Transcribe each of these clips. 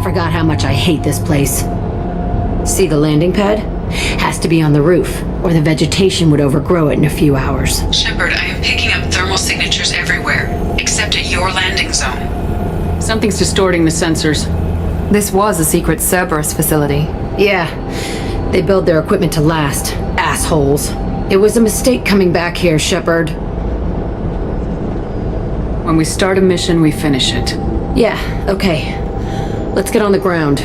forgot how much I hate this place. See the landing pad? Has to be on the roof, or the vegetation would overgrow it in a few hours. Shepard, I am picking up thermal signatures everywhere, except at your landing zone. Something's distorting the sensors. This was a secret Cerberus facility. Yeah, they build their equipment to last. Assholes. It was a mistake coming back here, Shepard. When we start a mission, we finish it. Yeah, okay. Let's get on the ground.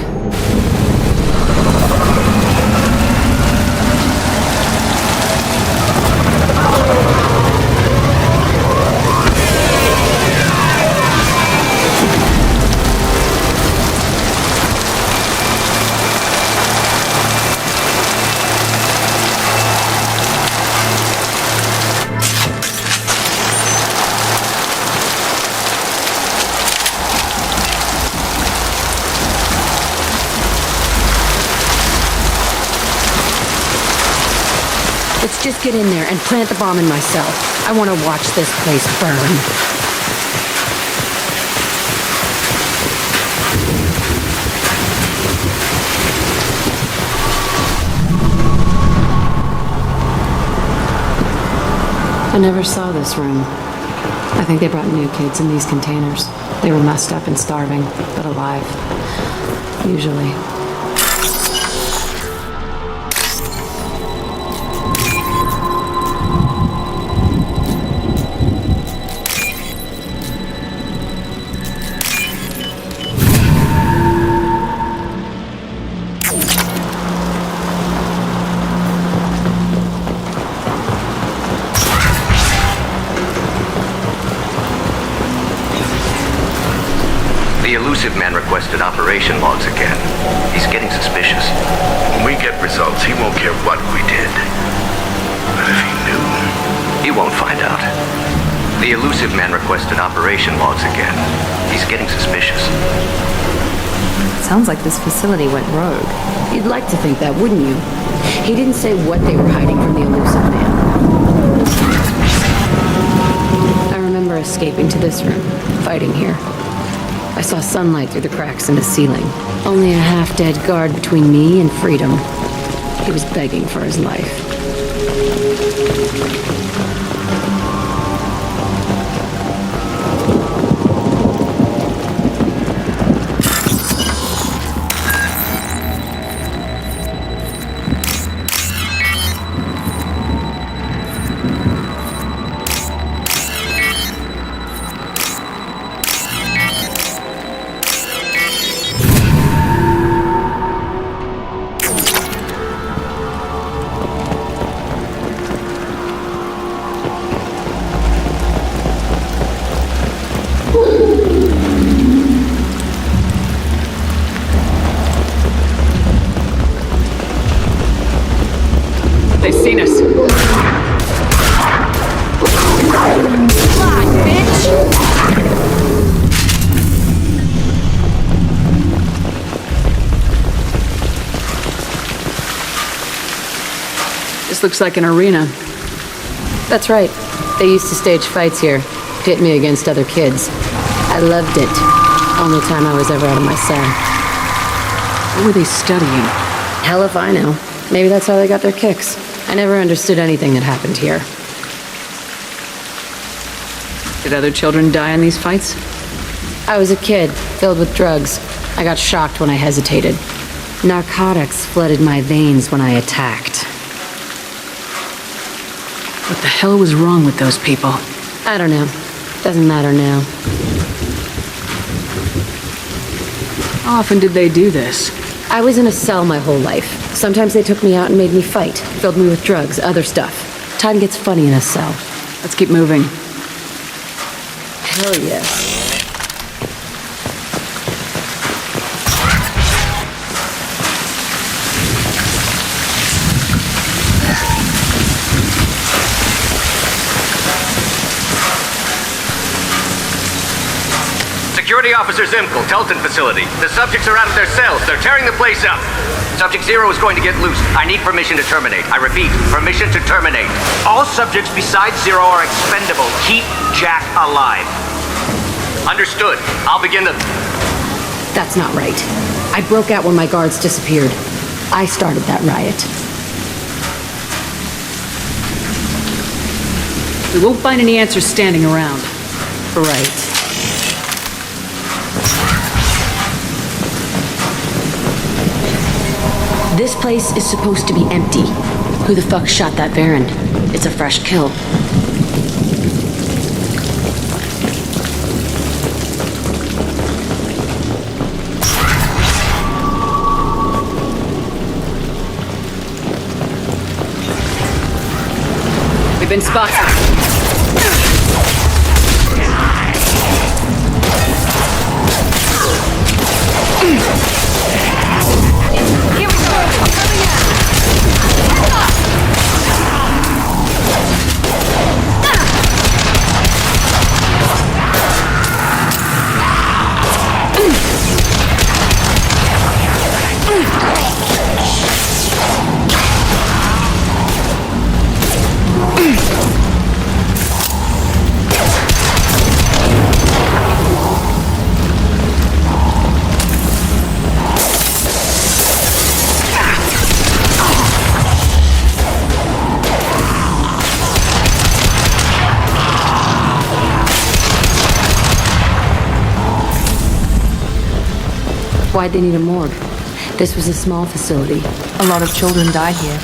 Let's just get in there and plant the bomb in myself. I want to watch this place burn. I never saw this room. I think they brought new kids in these containers. They were messed up and starving, but alive. Usually. The elusive man requested operation logs again. He's getting suspicious. When we get results, he won't care what we did. But if he knew... He won't find out. The elusive man requested operation logs again. He's getting suspicious. Sounds like this facility went rogue. You'd like to think that, wouldn't you? He didn't say what they were hiding from the elusive man. I remember escaping to this room, fighting here. I saw sunlight through the cracks in the ceiling. Only a half-dead guard between me and freedom. He was begging for his life. They've seen us. Fly, bitch! This looks like an arena. That's right. They used to stage fights here, pit me against other kids. I loved it. Only time I was ever out of my cell. What were they studying? Hell if I know. Maybe that's how they got their kicks. I never understood anything that happened here. Did other children die in these fights? I was a kid, filled with drugs. I got shocked when I hesitated. Narcotics flooded my veins when I attacked. What the hell was wrong with those people? I don't know. Doesn't matter now. How often did they do this? I was in a cell my whole life. Sometimes they took me out and made me fight. Filled me with drugs, other stuff. Time gets funny in a cell. Let's keep moving. Hell yes. Security Officer Zimkel, Telton facility. The subjects are out of their cells. They're tearing the place up. Subject 0 is going to get loose. I need permission to terminate. I repeat, permission to terminate. All subjects besides 0 are expendable. Keep Jack alive. Understood. I'll begin the... That's not right. I broke out when my guards disappeared. I started that riot. We won't find any answers standing around. Right. This place is supposed to be empty. Who the fuck shot that Baron? It's a fresh kill. We've been spotted. Why'd they need a morgue? This was a small facility. A lot of children died here.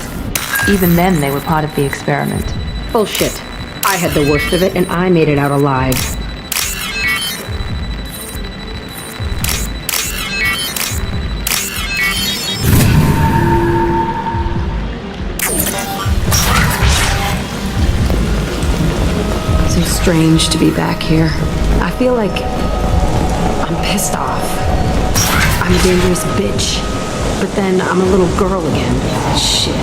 Even then, they were part of the experiment. Bullshit. I had the worst of it, and I made it out alive. So strange to be back here. I feel like I'm pissed off. I'm a dangerous bitch. But then I'm a little girl again. Shit.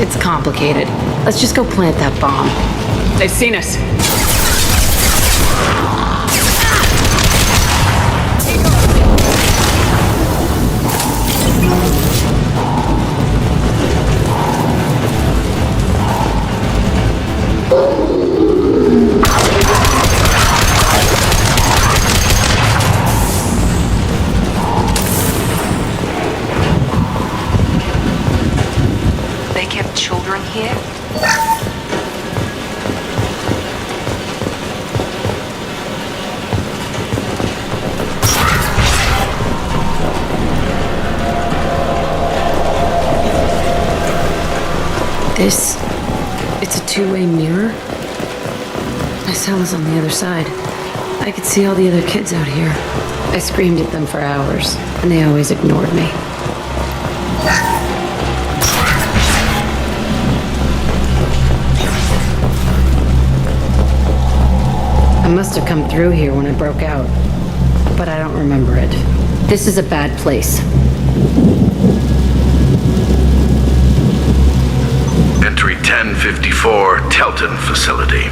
It's complicated. Let's just go plant that bomb. They've seen us. They kept children here? It's a two-way mirror? My cell is on the other side. I could see all the other kids out here. I screamed at them for hours, and they always ignored me. I must have come through here when I broke out, but I don't remember it. This is a bad place. Entry 1054, Telton Facility.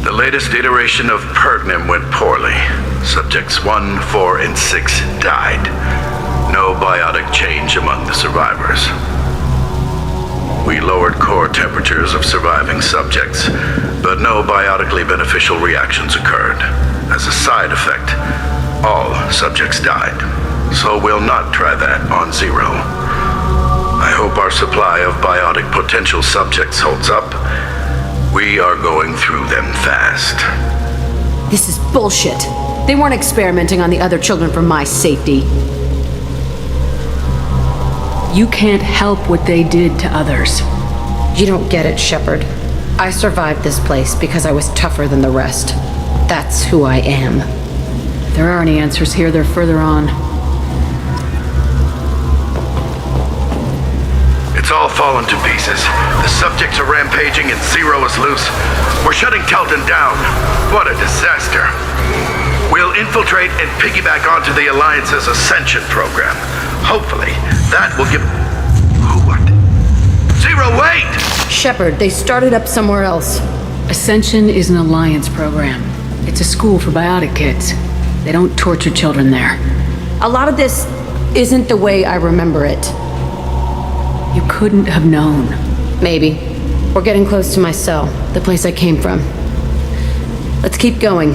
The latest iteration of Pergnum went poorly. Subjects 1, 4, and 6 died. No biotic change among the survivors. We lowered core temperatures of surviving subjects, but no biotically beneficial reactions occurred. As a side effect, all subjects died. So we'll not try that on Zero. I hope our supply of biotic potential subjects holds up. We are going through them fast. This is bullshit. They weren't experimenting on the other children for my safety. You can't help what they did to others. You don't get it, Shepard. I survived this place because I was tougher than the rest. That's who I am. If there are any answers here, they're further on. It's all fallen to pieces. The subjects are rampaging and Zero is loose. We're shutting Telton down. What a disaster. We'll infiltrate and piggyback onto the Alliance's Ascension program. Hopefully, that will give... What? Zero, wait! Shepard, they started up somewhere else. Ascension is an Alliance program. It's a school for biotic kids. They don't torture children there. A lot of this isn't the way I remember it. You couldn't have known. Maybe. We're getting close to my cell, the place I came from. Let's keep going.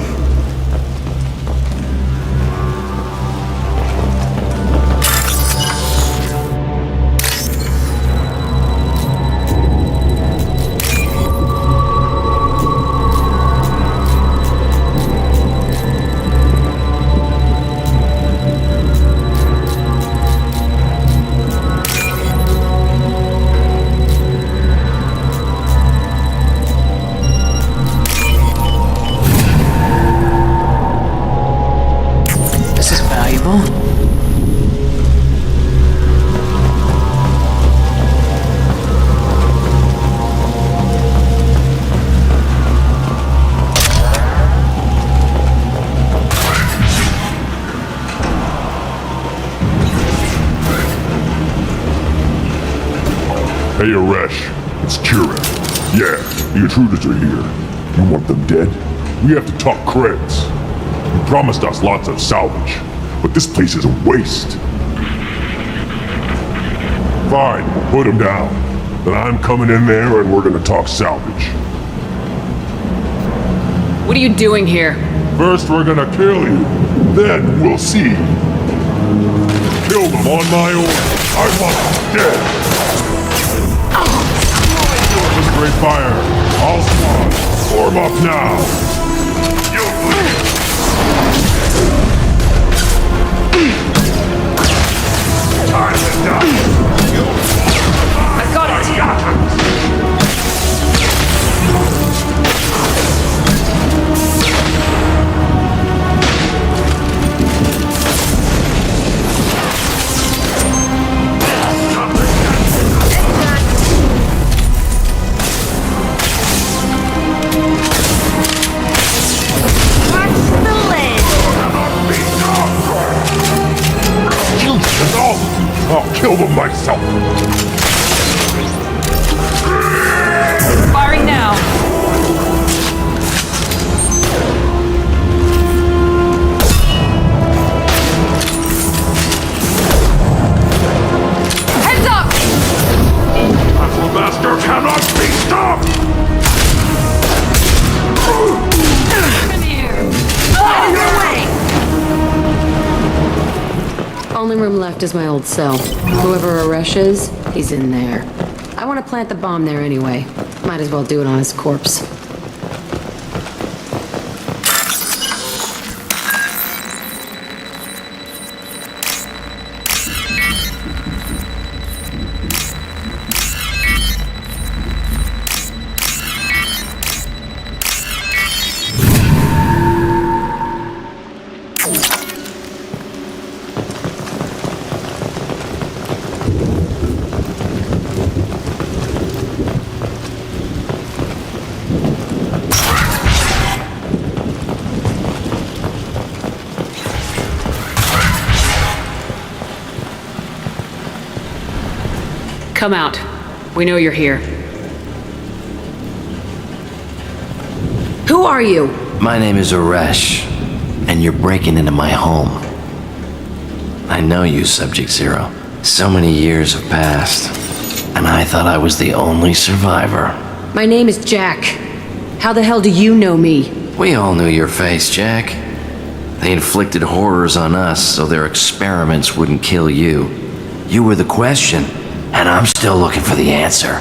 people. Hey, Aresh, it's Kira. Yeah, the intruders are here. You want them dead? We have to talk creds. You promised us lots of salvage, but this place is a waste. Fine, put them down. Then I'm coming in there and we're gonna talk salvage. What are you doing here? First we're gonna kill you, then we'll see. Kill them on my order. I want them dead. Great fire. All squads, form up now. You bleed. Time to die. I got it. I got him. I'll kill them myself. Firing now. Heads up! The master cannot be stopped. Come here. Out of your way! Only room left is my old cell. Whoever Aresh is, he's in there. I want to plant the bomb there anyway. Might as well do it on his corpse. Come out. We know you're here. Who are you? My name is Aresh, and you're breaking into my home. I know you, Subject Zero. So many years have passed, and I thought I was the only survivor. My name is Jack. How the hell do you know me? We all knew your face, Jack. They inflicted horrors on us so their experiments wouldn't kill you. You were the question, and I'm still looking for the answer.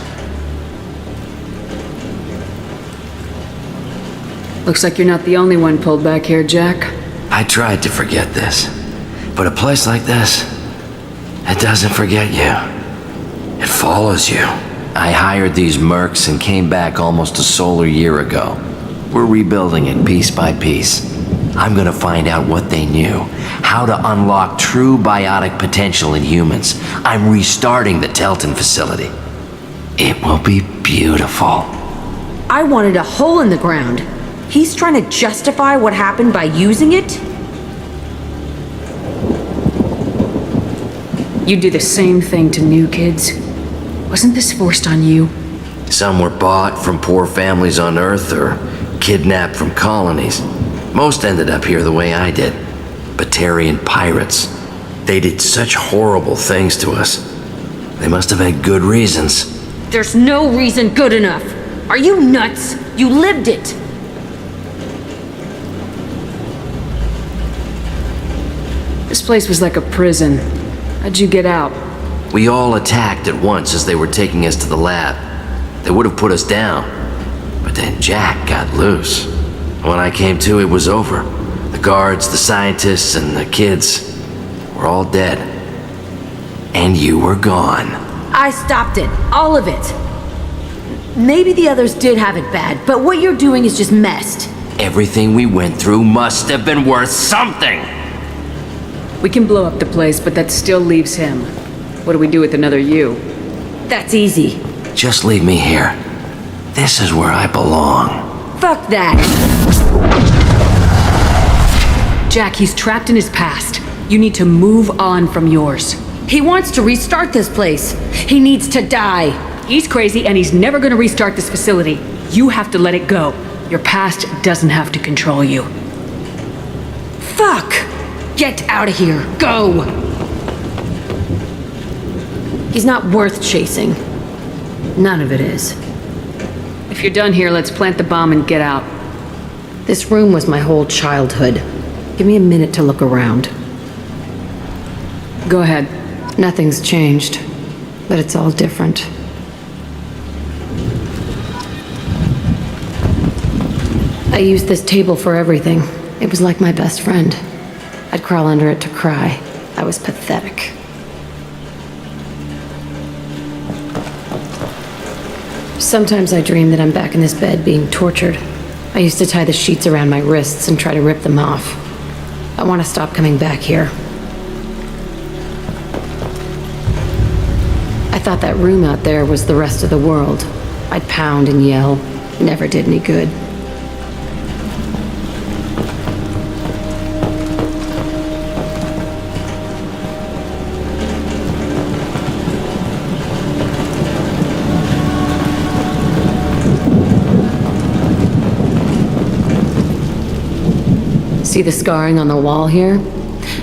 Looks like you're not the only one pulled back here, Jack. I tried to forget this, but a place like this, it doesn't forget you. It follows you. I hired these mercs and came back almost a solar year ago. We're rebuilding it piece by piece. I'm gonna find out what they knew, how to unlock true biotic potential in humans. I'm restarting the Telton facility. It will be beautiful. I wanted a hole in the ground. He's trying to justify what happened by using it? You do the same thing to new kids. Wasn't this forced on you? Some were bought from poor families on Earth or kidnapped from colonies. Most ended up here the way I did. Batarian pirates. They did such horrible things to us. They must have had good reasons. There's no reason good enough. Are you nuts? You lived it. This place was like a prison. How'd you get out? We all attacked at once as they were taking us to the lab. They would have put us down. But then Jack got loose. When I came to, it was over. The guards, the scientists, and the kids were all dead. And you were gone. I stopped it. All of it. Maybe the others did have it bad, but what you're doing is just messed. Everything we went through must have been worth something. We can blow up the place, but that still leaves him. What do we do with another you? That's easy. Just leave me here. This is where I belong. Fuck that! Jack, he's trapped in his past. You need to move on from yours. He wants to restart this place. He needs to die. He's crazy and he's never gonna restart this facility. You have to let it go. Your past doesn't have to control you. Fuck! Get out of here. Go! He's not worth chasing. None of it is. If you're done here, let's plant the bomb and get out. This room was my whole childhood. Give me a minute to look around. Go ahead. Nothing's changed, but it's all different. I used this table for everything. It was like my best friend. I'd crawl under it to cry. I was pathetic. Sometimes I dream that I'm back in this bed being tortured. I used to tie the sheets around my wrists and try to rip them off. I want to stop coming back here. I thought that room out there was the rest of the world. I'd pound and yell. Never did any good. See the scarring on the wall here?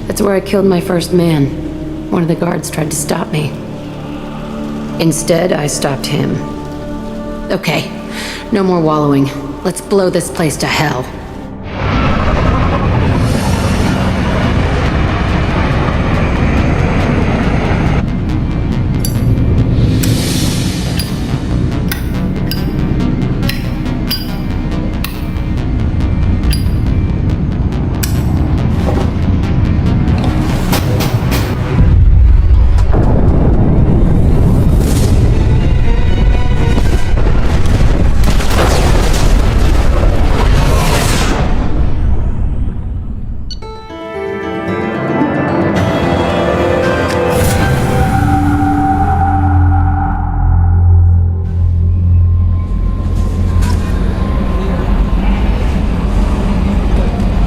That's where I killed my first man. One of the guards tried to stop me. Instead, I stopped him. Okay, no more wallowing. Let's blow this place to hell.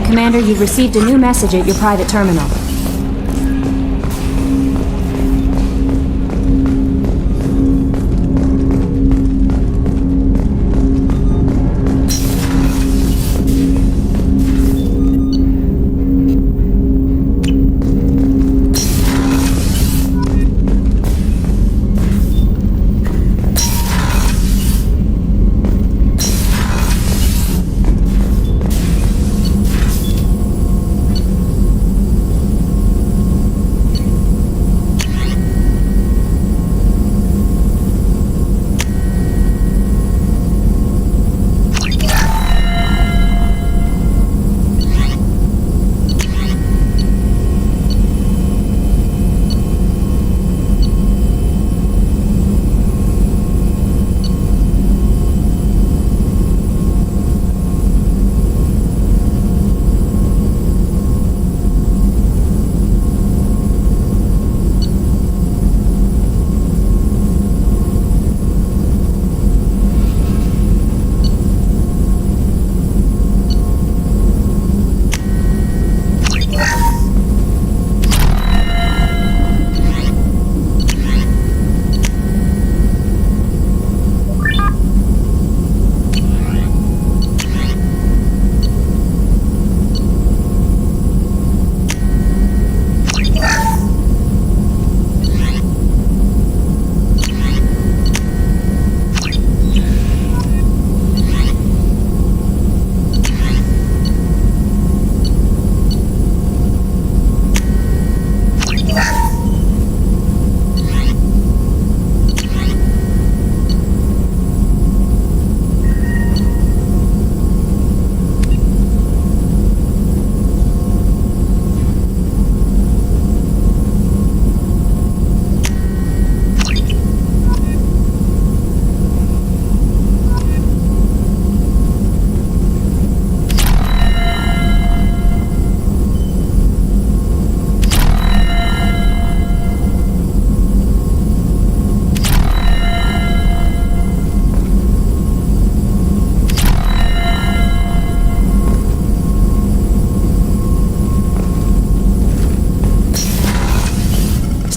Commander, you've received a new message at your private terminal.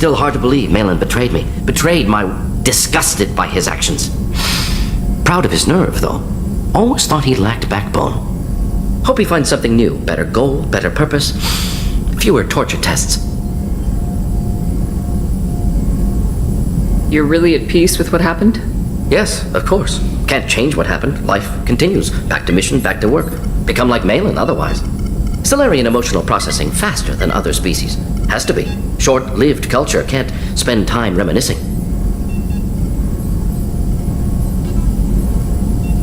Still hard to believe Malin betrayed me. Disgusted by his actions. Proud of his nerve, though. Always thought he lacked backbone. Hope he finds something new. Better goal, better purpose. Fewer torture tests. You're really at peace with what happened? Yes, of course. Can't change what happened. Life continues. Back to mission, back to work. Become like Malin otherwise. Solarian emotional processing faster than other species. Has to be. Short-lived culture can't spend time reminiscing.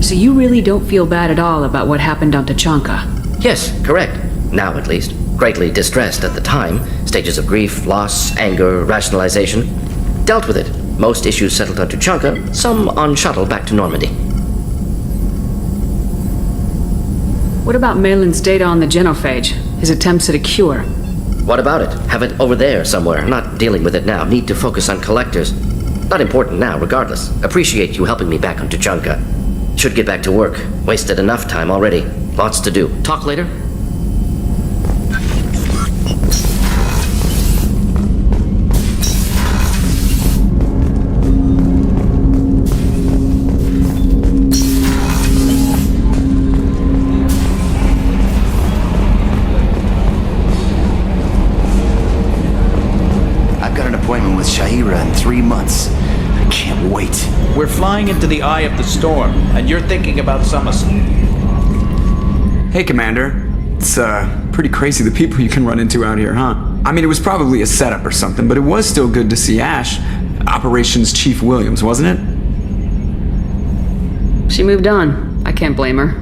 So you really don't feel bad at all about what happened on Tachanka? Yes, correct. Now at least. Greatly distressed at the time. Stages of grief, loss, anger, rationalization. Dealt with it. Most issues settled on Tachanka, some on shuttle back to Normandy. What about Malin's data on the genophage? His attempts at a cure? What about it? Have it over there somewhere. Not dealing with it now. Need to focus on collectors. Not important now, regardless. Appreciate you helping me back on Tachanka. Should get back to work. Wasted enough time already. Lots to do. Talk later? I've got an appointment with Shaira in 3 months. I can't wait. We're flying into the eye of the storm, and you're thinking about Summerson. Hey, Commander. It's, pretty crazy the people you can run into out here, huh? I mean, it was probably a setup or something, but it was still good to see Ash. Operations Chief Williams, wasn't it? She moved on. I can't blame her.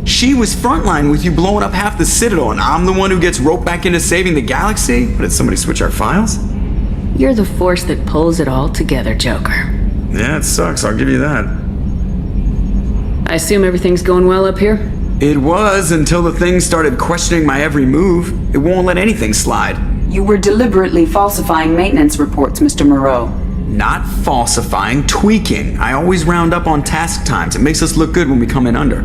She was frontline with you blowing up half the Citadel, and I'm the one who gets roped back into saving the galaxy? But did somebody switch our files? You're the force that pulls it all together, Joker. Yeah, it sucks, I'll give you that. I assume everything's going well up here? It was, until the thing started questioning my every move. It won't let anything slide. You were deliberately falsifying maintenance reports, Mr. Moreau. Not falsifying, tweaking. I always round up on task times. It makes us look good when we come in under.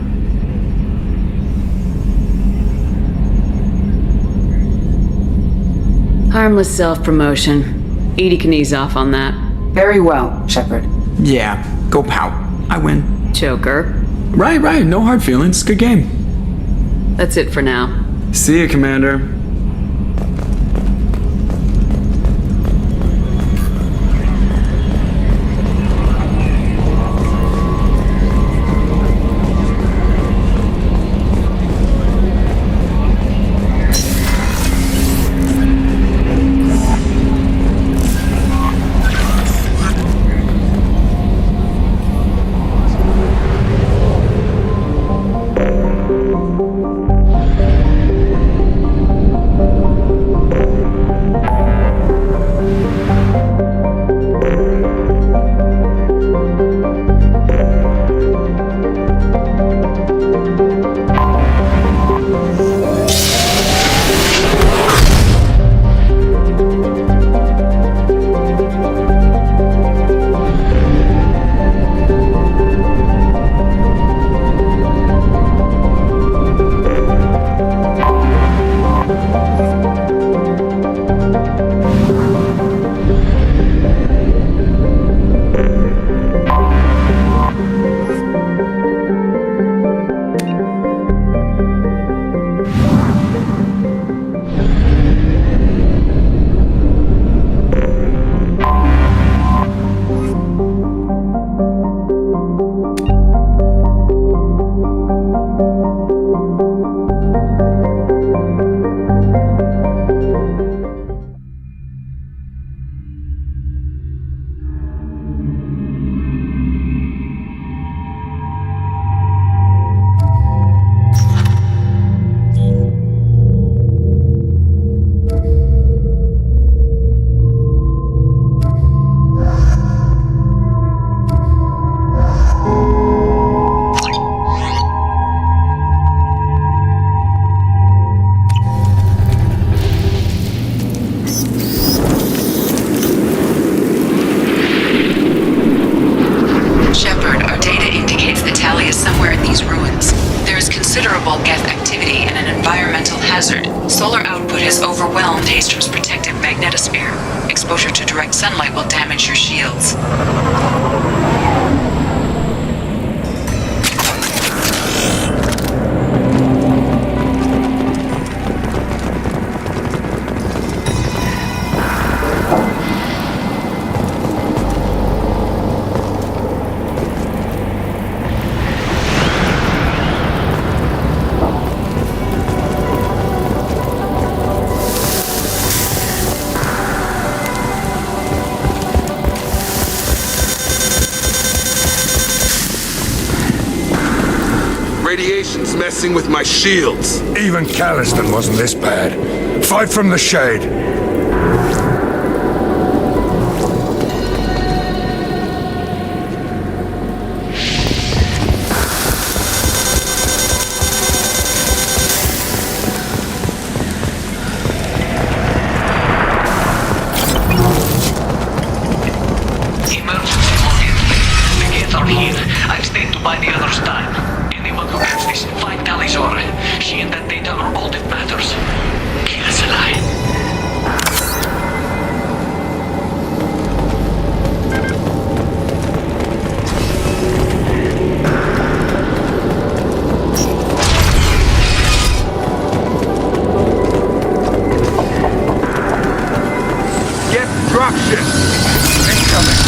Harmless self-promotion. Edie can ease off on that. Very well, Shepard. Yeah, go pout. I win. Joker. Right, no hard feelings. Good game. That's it for now. See you, Commander. considerable Geth activity and an environmental hazard. Solar output has overwhelmed Hastrom's protective magnetosphere. exposure to direct sunlight will damage your shields. Radiation's messing with my shields. Even Calliston wasn't this bad. Fight from the shade. Emergency login. The gates are here. I've stayed to buy the others time. Anyone who gets this, find Talizora. She and that data are all that matters. Kill us alive. Get dropship! Incoming!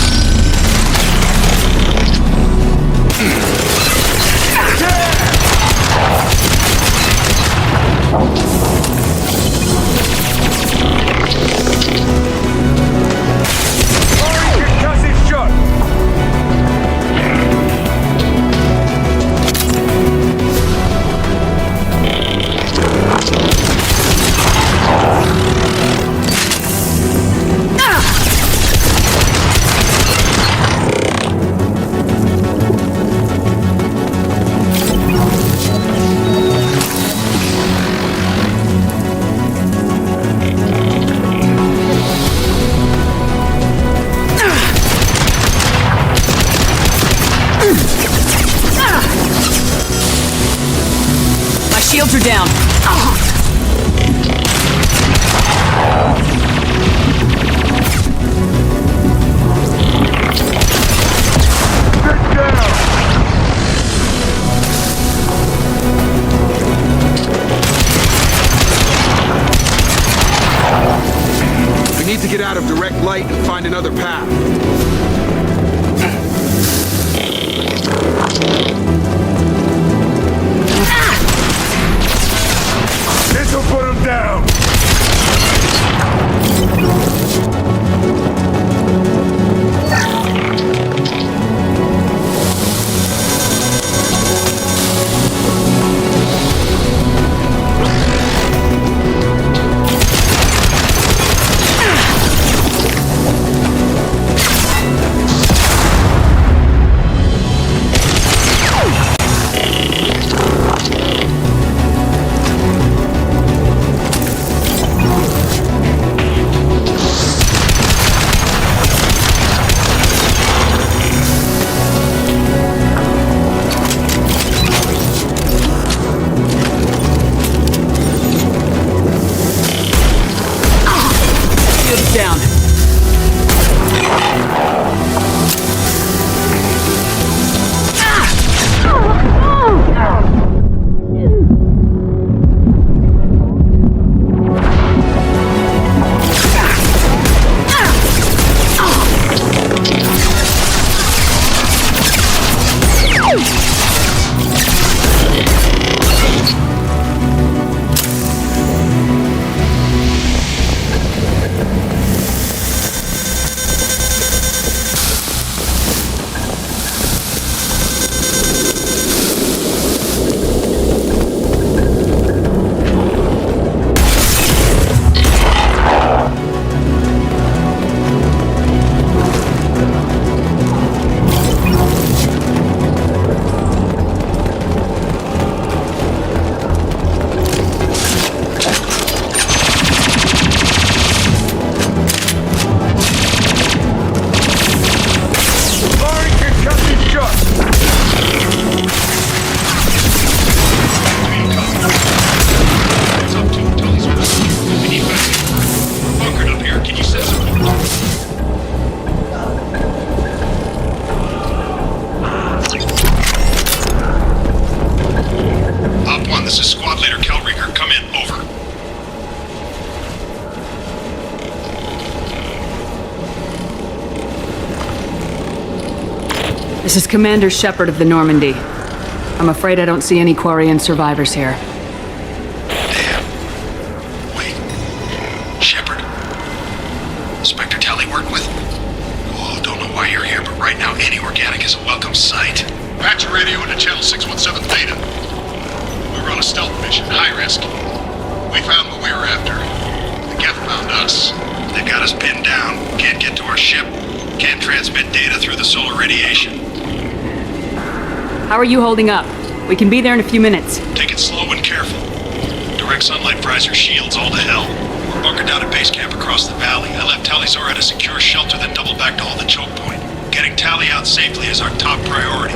Shields are down. We need to get out of direct light and find another path. This'll put him down! Down. This is Commander Shepard of the Normandy. I'm afraid I don't see any Quarian survivors here. Damn. Wait. Shepard. Inspector Tally working with? Oh, don't know why you're here, but right now any organic is a welcome sight. Patch your radio into channel 617 Theta. We were on a stealth mission, high risk. We found what we were after. The Geth found us. They've got us pinned down. Can't get to our ship. Can't transmit data through the solar radiation. How are you holding up? We can be there in a few minutes. Take it slow and careful. Direct sunlight fries your shields all to hell. We're bunkered down at base camp across the valley. I left Tali'Zorah at a secure shelter, then doubled back to hold the choke point. Getting Tali out safely is our top priority.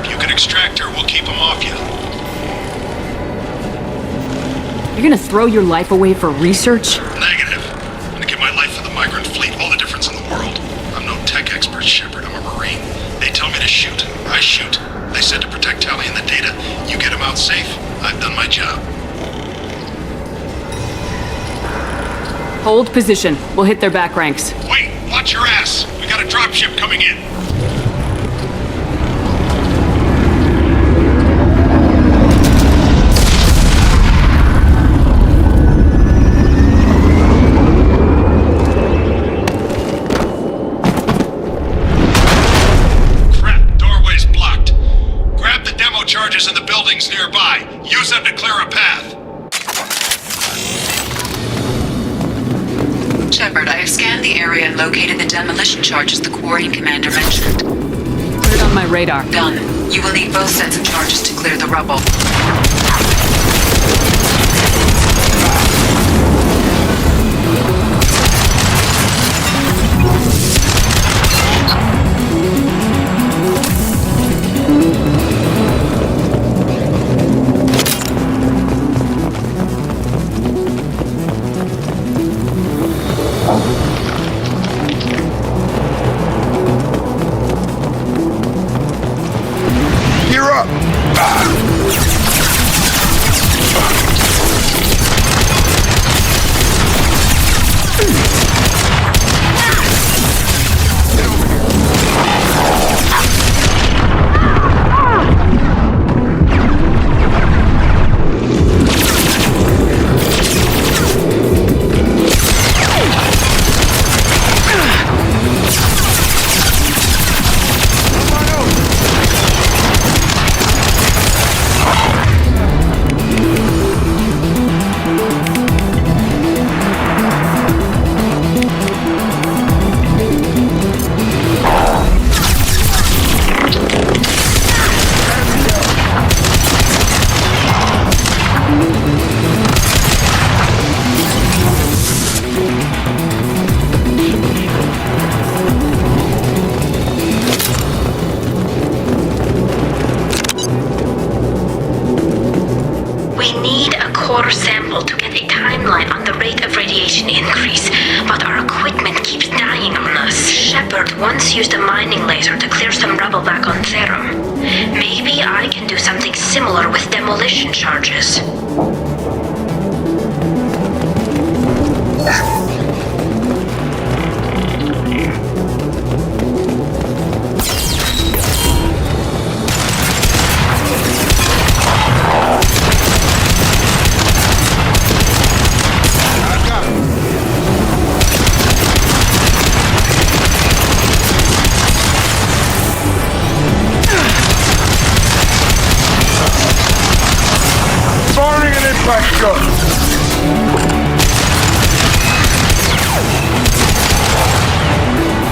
If you can extract her, we'll keep him off you. You're gonna throw your life away for research? Negative. I'm gonna give my life for the migrant fleet, all the difference in the world. I'm no tech expert, Shepard. I'm a Marine. They tell me to shoot. I shoot. They said to protect Tali and the data. You get him out safe. I've done my job. Hold position. We'll hit their back ranks. Wait! Watch your ass! We got a dropship coming in. Charges in the buildings nearby. Use them to clear a path. Shepard, I have scanned the area and located the demolition charges the Quarian commander mentioned. Put it on my radar. Done. You will need both sets of charges to clear the rubble.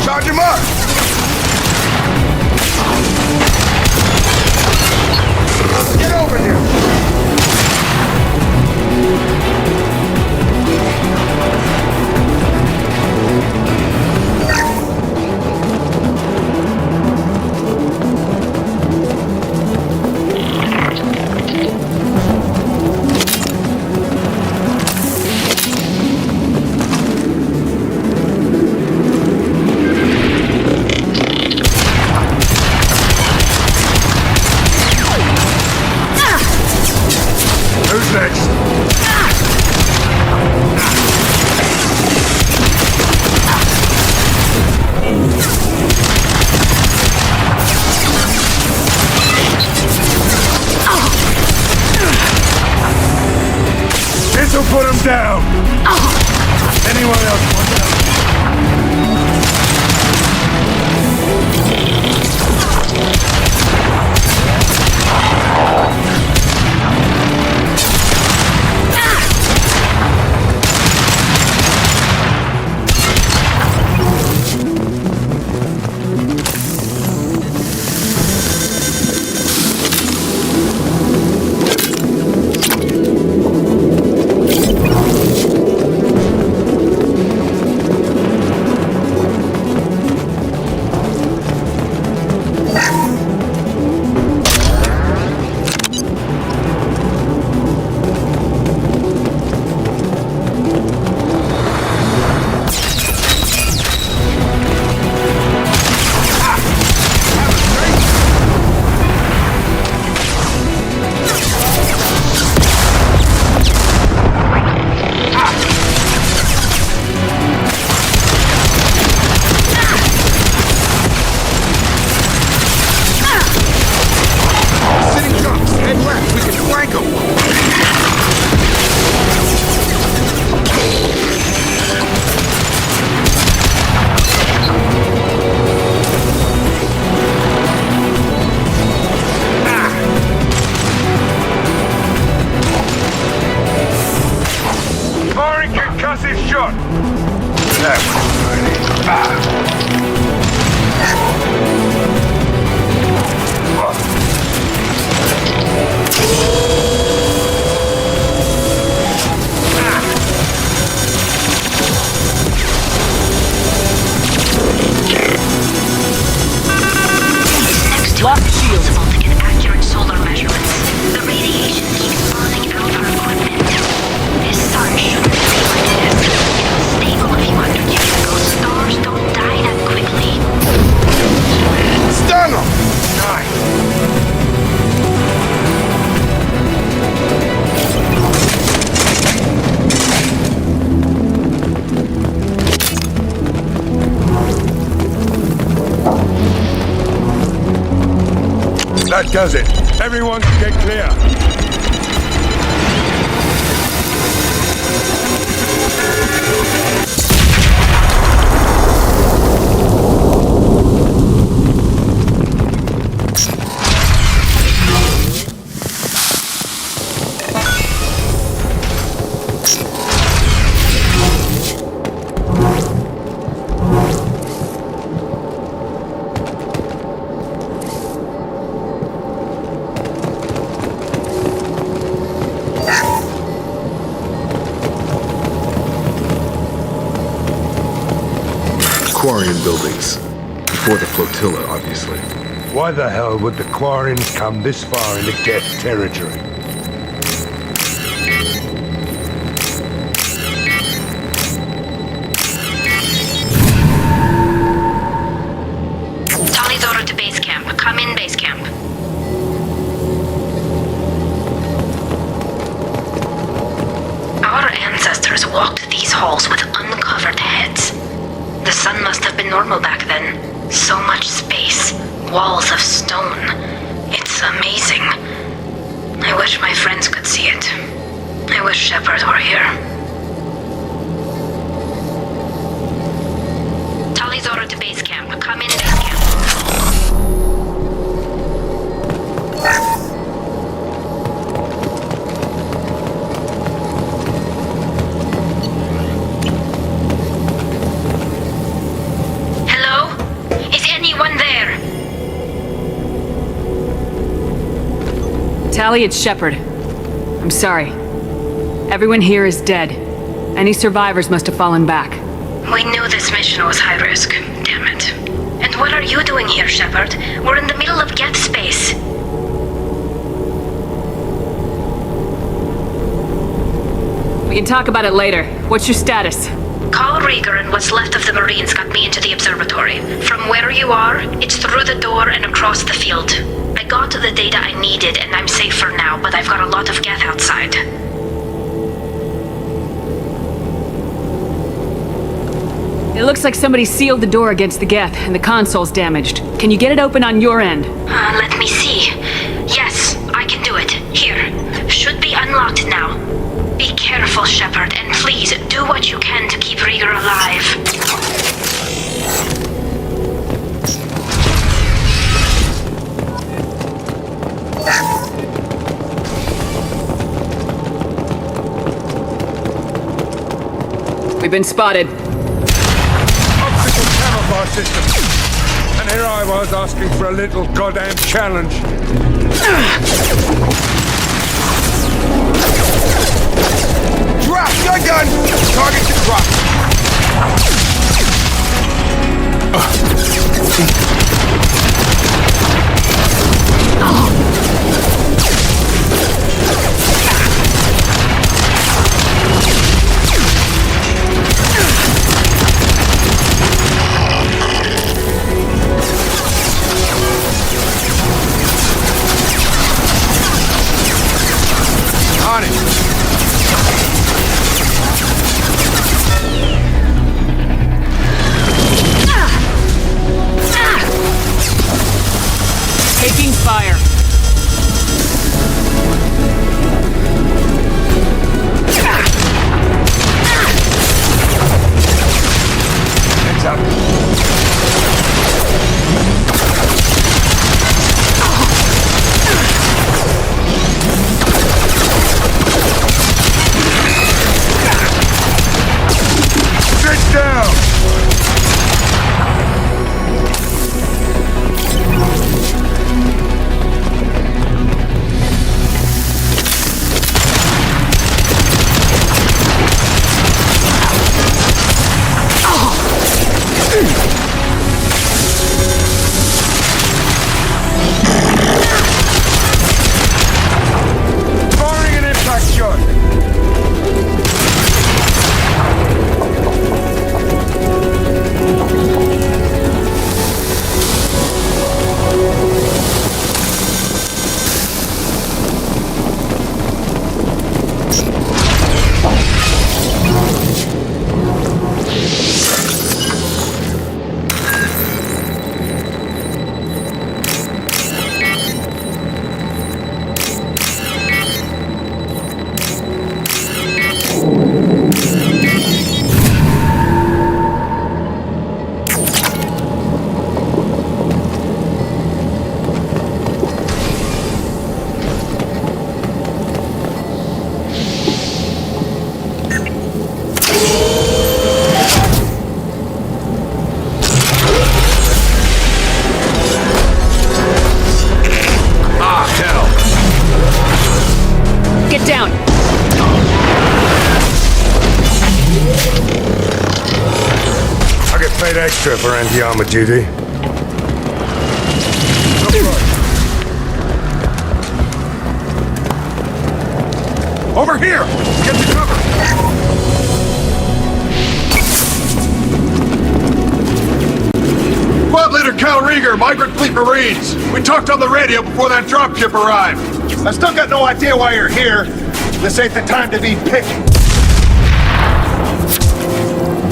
Charge him up! Get over here! He's down! Anyone else want help? That does it. Everyone get clear. Aquarium buildings. Before the flotilla, obviously. Why the hell would the Quarians come this far into Geth territory? Tali's order to base camp. Come in, base camp. Our ancestors walked these halls with uncovered heads. The sun must have been normal back then. So much space. Walls of stone. It's amazing. I wish my friends could see it. I wish Shepard were here. Tali's order to base camp. Come in, base camp. Tali, it's Shepard. I'm sorry. Everyone here is dead. Any survivors must have fallen back. We knew this mission was high risk. Damn it. And what are you doing here, Shepard? We're in the middle of Geth space. We can talk about it later. What's your status? Call Rieger and what's left of the Marines got me into the observatory. From where you are, it's through the door and across the field. I got to the data I needed and I'm safe for now, but I've got a lot of Geth outside. It looks like somebody sealed the door against the Geth and the console's damaged. Can you get it open on your end? Let me see. Yes, I can do it. Here. Should be unlocked now. Be careful, Shepard, and please do what you can to keep Rieger alive. We've been spotted. Optical camouflage system. And here I was asking for a little goddamn challenge. Drop! Gun gun! Target to drop. On it. Taking fire. Heads up. Sit down. Firing an impact shot. Get down. I get paid extra for anti-armor duty. Over here! Get the cover! Squad Leader Cal Rieger, Migrant Fleet Marines. We talked on the radio before that dropship arrived. I still got no idea why you're here. This ain't the time to be picky.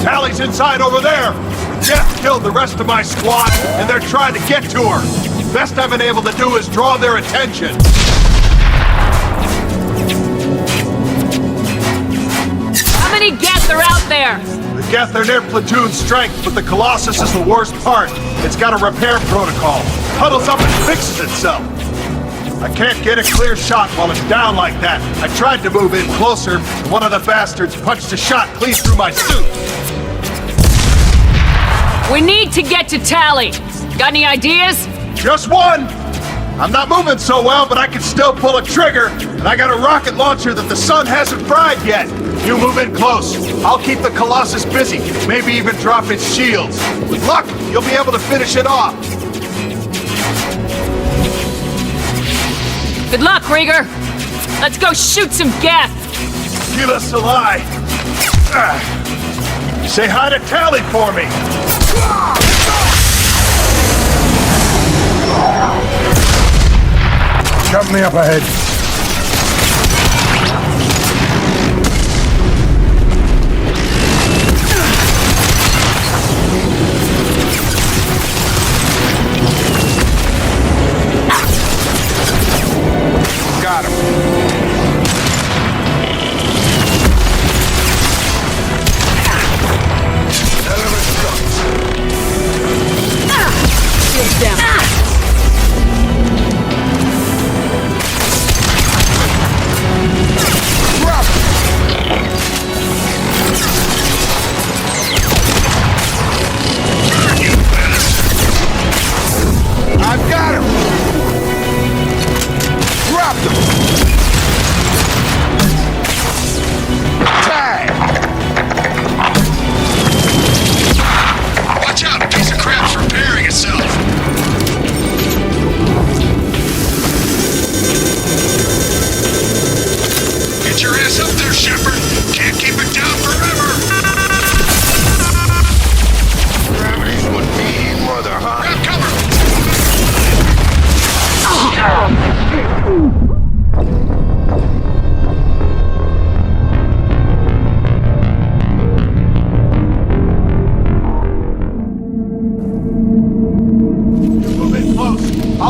Tally's inside over there. Jeff killed the rest of my squad, and they're trying to get to her. Best I've been able to do is draw their attention. How many Geth are out there? The Geth are near platoon strength, but the Colossus is the worst part. It's got a repair protocol. Huddles up and fixes itself. I can't get a clear shot while it's down like that. I tried to move in closer, and one of the bastards punched a shot clean through my suit. We need to get to Tally. Got any ideas? Just one! I'm not moving so well, but I can still pull a trigger, and I got a rocket launcher that the sun hasn't fried yet. You move in close. I'll keep the Colossus busy, maybe even drop its shields. With luck, you'll be able to finish it off. Good luck, Rieger. Let's go shoot some Geth. Keep us alive. Say hi to Tally for me. Company up ahead. Got him.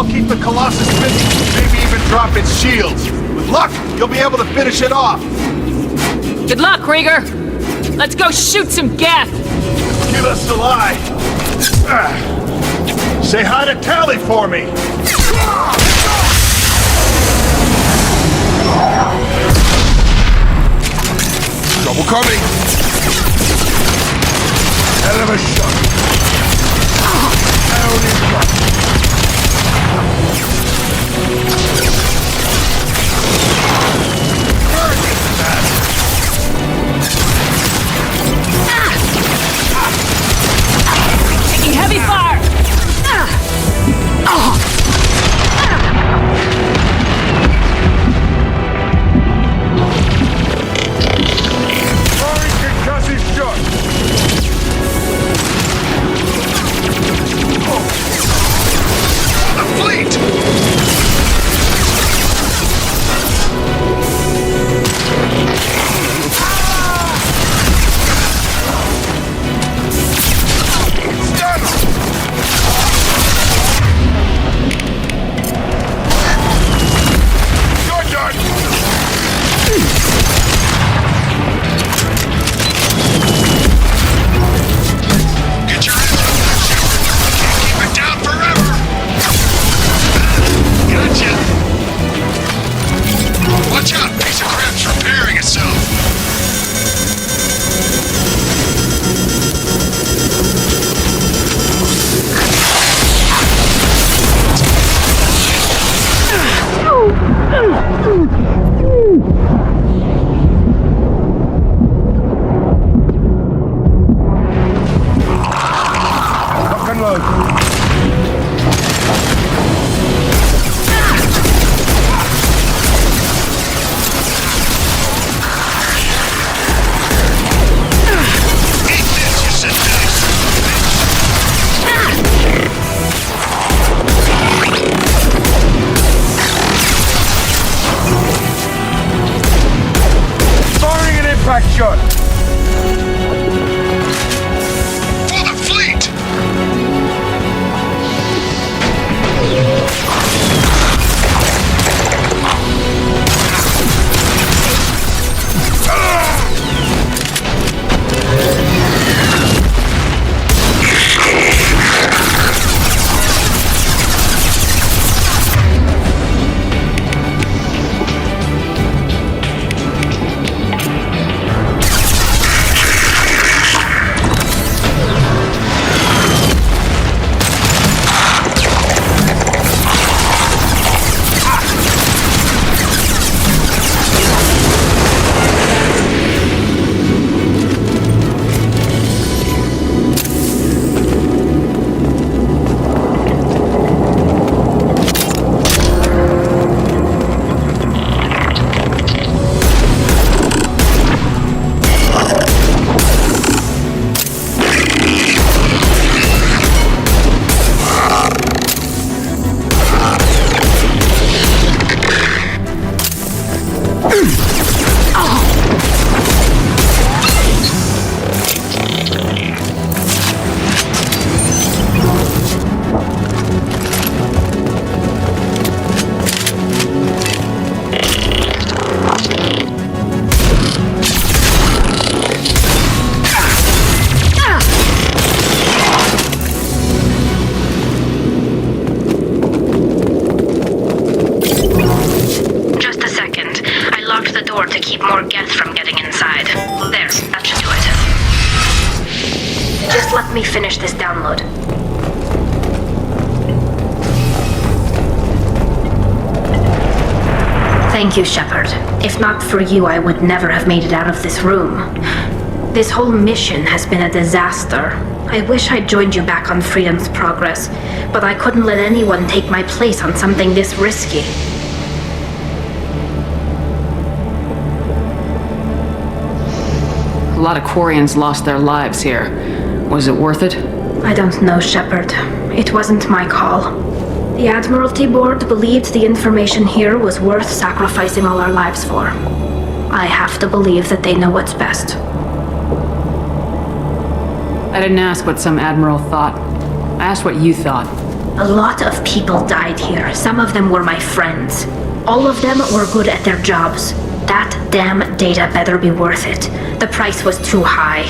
I'll keep the Colossus busy, maybe even drop its shields. With luck, you'll be able to finish it off. Good luck, Rieger! Let's go shoot some Geth! Give us the lie. Say hi to Tally for me. Trouble coming. Hell of a shot. Down in front. Taking heavy fire! Firing concussive shot. The fleet! Get your hands on that Shepard! Can't keep it down forever! Gotcha! Watch out! Piece of crap's repairing itself! Lock and load. Eat this, you synthetic son of a Firing an impact shot. For the fleet! Just let me finish this download. Thank you, Shepard. If not for you, I would never have made it out of this room. This whole mission has been a disaster. I wish I'd joined you back on Freedom's Progress, but I couldn't let anyone take my place on something this risky. A lot of Quarians lost their lives here. Was it worth it? I don't know, Shepard. It wasn't my call. The Admiralty Board believed the information here was worth sacrificing all our lives for. I have to believe that they know what's best. I didn't ask what some admiral thought. I asked what you thought. A lot of people died here. Some of them were my friends. All of them were good at their jobs. That damn data better be worth it. The price was too high.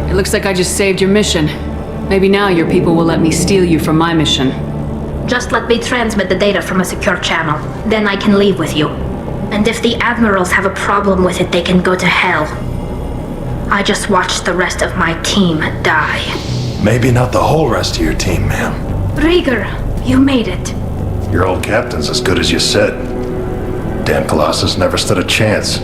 It looks like I just saved your mission. Maybe now your people will let me steal you from my mission. Just let me transmit the data from a secure channel. Then I can leave with you. And if the admirals have a problem with it, they can go to hell. I just watched the rest of my team die. Maybe not the whole rest of your team, ma'am. Rieger, you made it. Your old captain's as good as you said. Damn Colossus never stood a chance.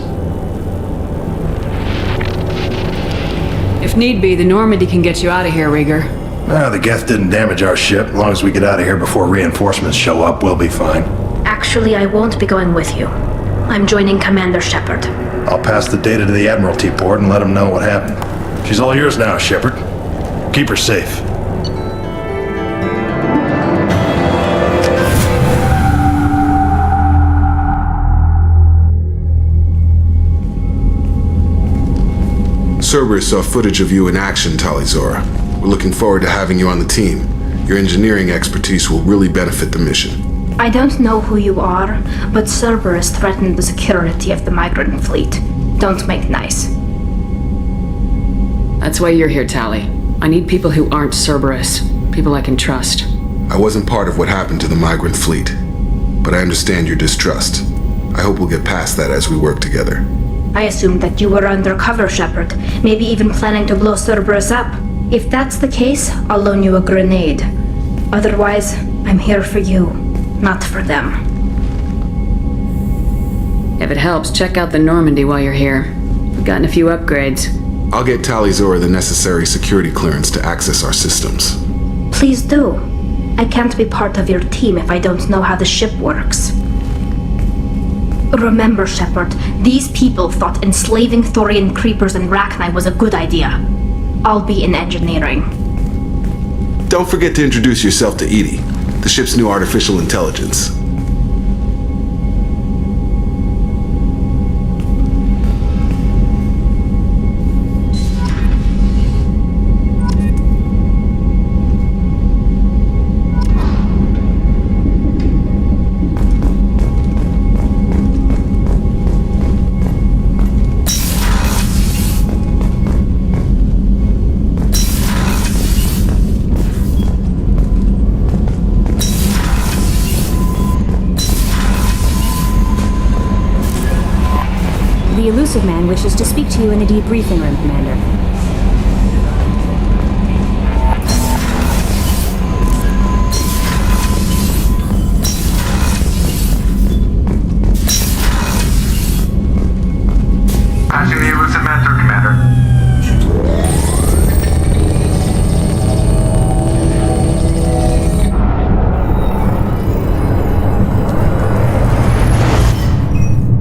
If need be, the Normandy can get you out of here, Rieger. The Geth didn't damage our ship. As long as we get out of here before reinforcements show up, we'll be fine. Actually, I won't be going with you. I'm joining Commander Shepard. I'll pass the data to the Admiralty port and let them know what happened. She's all yours now, Shepard. Keep her safe. Cerberus saw footage of you in action, Talizora. We're looking forward to having you on the team. Your engineering expertise will really benefit the mission. I don't know who you are, but Cerberus threatened the security of the migrant fleet. Don't make nice. That's why you're here, Tali. I need people who aren't Cerberus. People I can trust. I wasn't part of what happened to the migrant fleet, but I understand your distrust. I hope we'll get past that as we work together. I assumed that you were undercover, Shepard. Maybe even planning to blow Cerberus up. If that's the case, I'll loan you a grenade. Otherwise, I'm here for you, not for them. If it helps, check out the Normandy while you're here. We've gotten a few upgrades. I'll get Talizora the necessary security clearance to access our systems. Please do. I can't be part of your team if I don't know how the ship works. Remember, Shepard, these people thought enslaving Thorian creepers and Rachni was a good idea. I'll be in engineering. Don't forget to introduce yourself to Edie, the ship's new artificial intelligence. The elusive man wishes to speak to you in the debriefing room, Commander. Passing the elusive man through, Commander.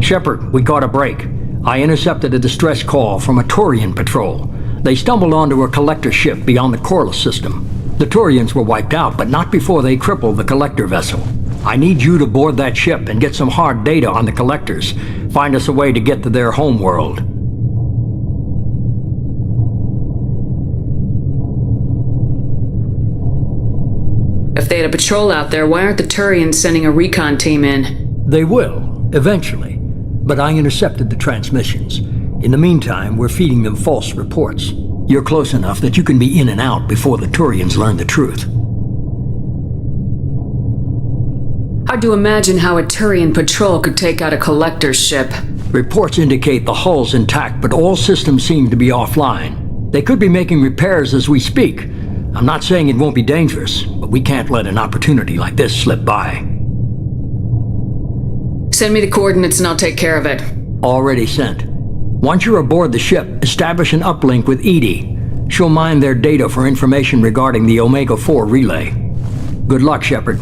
Shepard, we caught a break. I intercepted a distress call from a Turian patrol. They stumbled onto a collector ship beyond the Corliss system. The Turians were wiped out, but not before they crippled the collector vessel. I need you to board that ship and get some hard data on the collectors. Find us a way to get to their home world. If they had a patrol out there, why aren't the Turians sending a recon team in? They will, eventually. But I intercepted the transmissions. In the meantime, we're feeding them false reports. You're close enough that you can be in and out before the Turians learn the truth. Hard to imagine how a Turian patrol could take out a collector's ship. Reports indicate the hull's intact, but all systems seem to be offline. They could be making repairs as we speak. I'm not saying it won't be dangerous, but we can't let an opportunity like this slip by. Send me the coordinates and I'll take care of it. Already sent. Once you're aboard the ship, establish an uplink with Edie. She'll mine their data for information regarding the Omega-4 relay. Good luck, Shepard.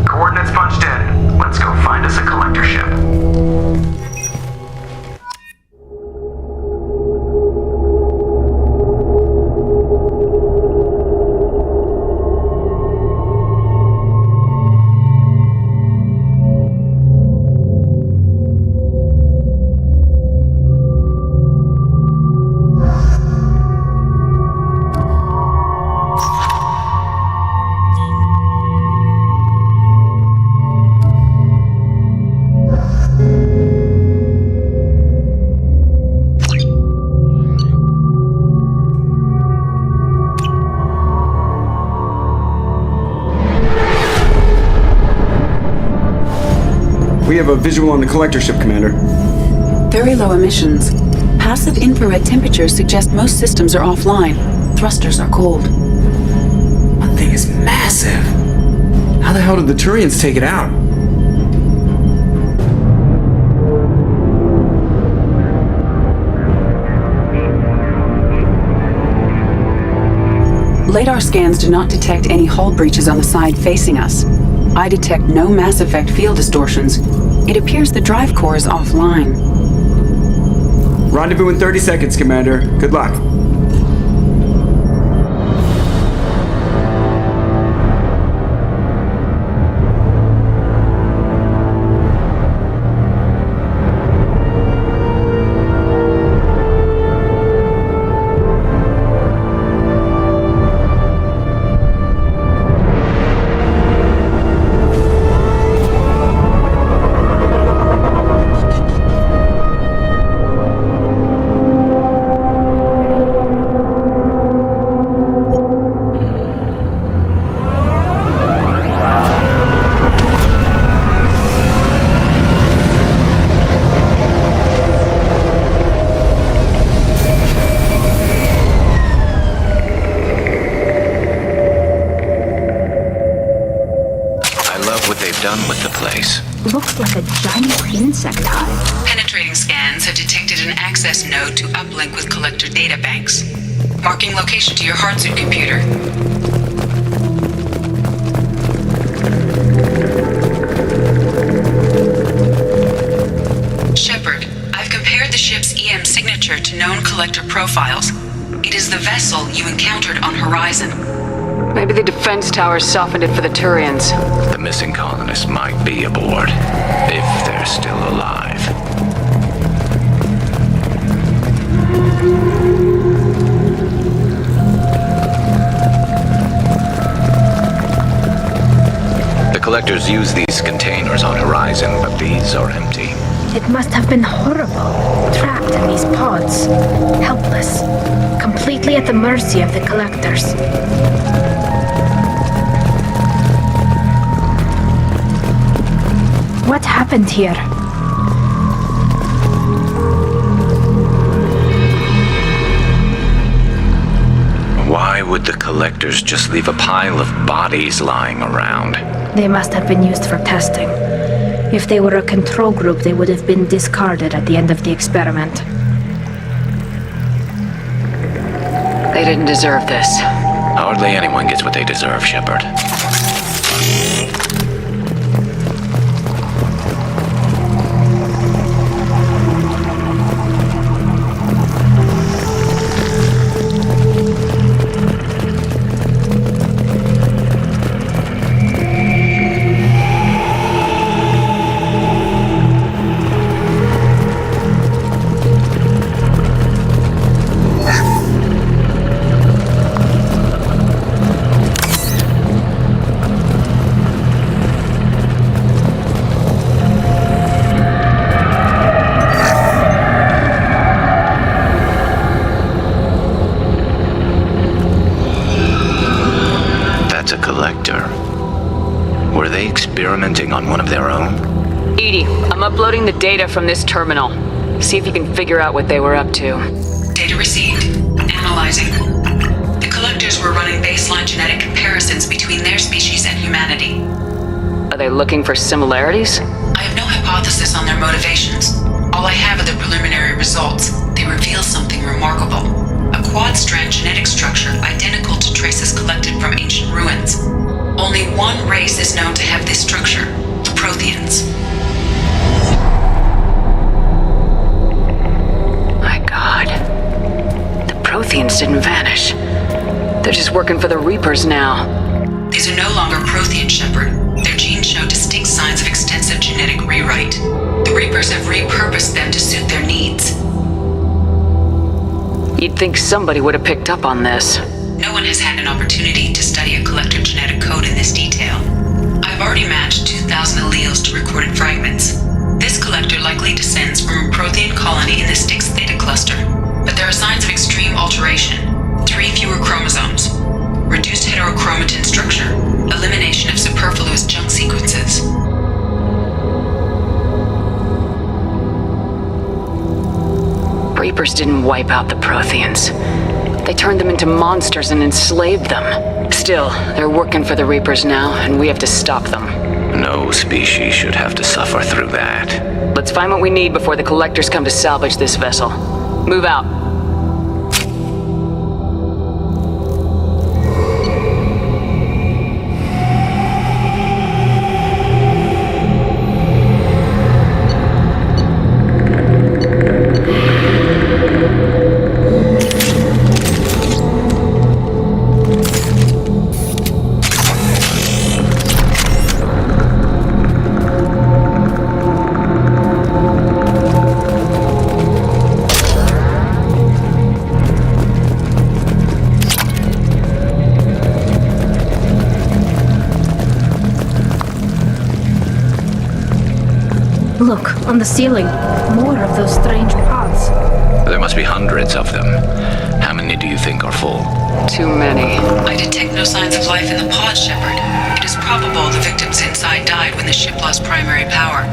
Coordinates punched in. Let's go find us a collector ship. We have a visual on the collector ship, Commander. Very low emissions. Passive infrared temperatures suggest most systems are offline. Thrusters are cold. That thing is massive. How the hell did the Turians take it out? Radar scans do not detect any hull breaches on the side facing us. I detect no Mass Effect field distortions. It appears the drive core is offline. Rendezvous in 30 seconds, Commander. Good luck. Looks like a giant insect hive. Penetrating scans have detected an access node to uplink with collector databanks. Marking location to your hardsuit computer. Shepard, I've compared the ship's EM signature to known collector profiles. It is the vessel you encountered on Horizon. Maybe the defense towers softened it for the Turians. The missing colonists might be aboard, if they're still alive. The collectors use these containers on Horizon, but these are empty. It must have been horrible, trapped in these pods, helpless, completely at the mercy of the collectors. What happened here? Why would the collectors just leave a pile of bodies lying around? They must have been used for testing. If they were a control group, they would have been discarded at the end of the experiment. They didn't deserve this. Hardly anyone gets what they deserve, Shepard. Experimenting on one of their own? Edie, I'm uploading the data from this terminal. See if you can figure out what they were up to. Data received. Analyzing. The collectors were running baseline genetic comparisons between their species and humanity. Are they looking for similarities? I have no hypothesis on their motivations. All I have are the preliminary results. They reveal something remarkable. A quad-strand genetic structure identical to traces collected from ancient ruins. Only one race is known to have this structure, the Protheans. My God. The Protheans didn't vanish. They're just working for the Reapers now. These are no longer Prothean, Shepard. Their genes show distinct signs of extensive genetic rewrite. The Reapers have repurposed them to suit their needs. You'd think somebody would have picked up on this. No one has had an opportunity to study a collector genetic code in this detail. I've already matched 2,000 alleles to recorded fragments. This collector likely descends from a Prothean colony in the Styx Theta cluster, but there are signs of extreme alteration. 3 fewer chromosomes, reduced heterochromatin structure, elimination of superfluous junk sequences. Reapers didn't wipe out the Protheans. They turned them into monsters and enslaved them. Still, they're working for the Reapers now, and we have to stop them. No species should have to suffer through that. Let's find what we need before the Collectors come to salvage this vessel. Move out. Look, on the ceiling. More of those strange pods. There must be hundreds of them. How many do you think are full? Too many. I detect no signs of life in the pod, Shepard. It is probable the victims inside died when the ship lost primary power.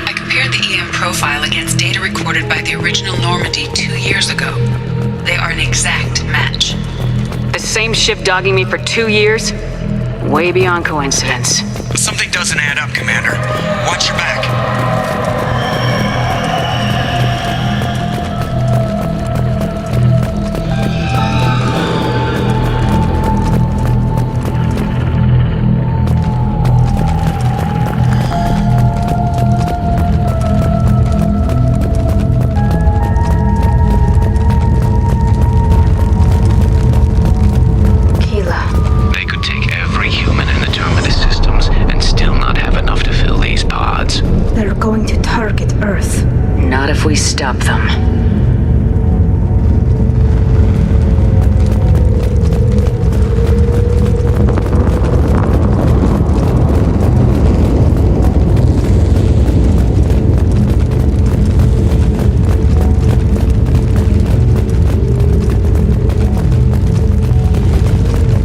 I compared the EM profile against data recorded by the original Normandy 2 years ago. They are an exact match. The same ship dogging me for 2 years? Way beyond coincidence. Something doesn't add up, Commander. Watch your back. Not if we stop them.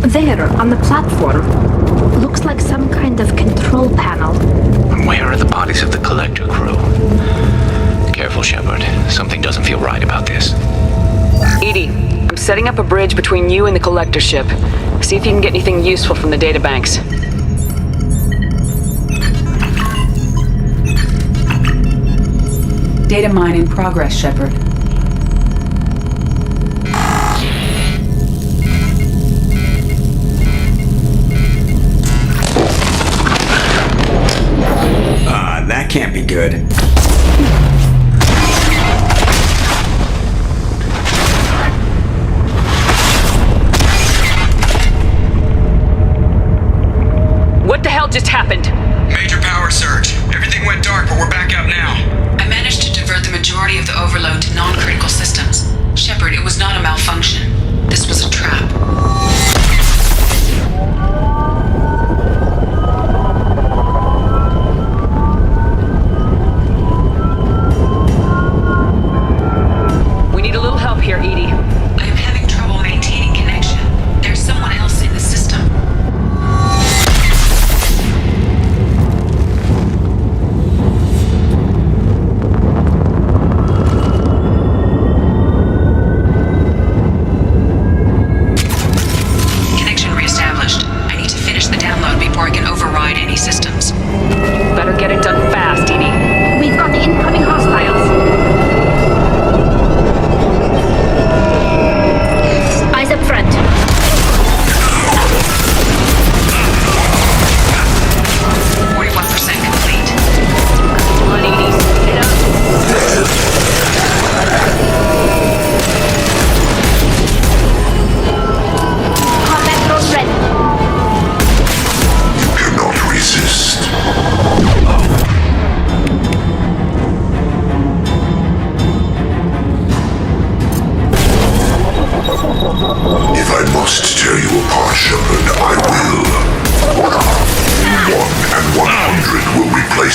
There, on the platform. Looks like some kind of control panel. Where are the bodies of the Collector crew? Careful, Shepard. Something doesn't feel right about this. Edie, I'm setting up a bridge between you and the Collector ship. See if you can get anything useful from the databanks. Data mine in progress, Shepard. That can't be good. What the hell just happened? Major power surge. Everything went dark, but we're back up now. I managed to divert the majority of the overload to non-critical systems. Shepard, it was not a malfunction. This was a trap. Here, Edie. I am having trouble maintaining connection. There's someone else in the system.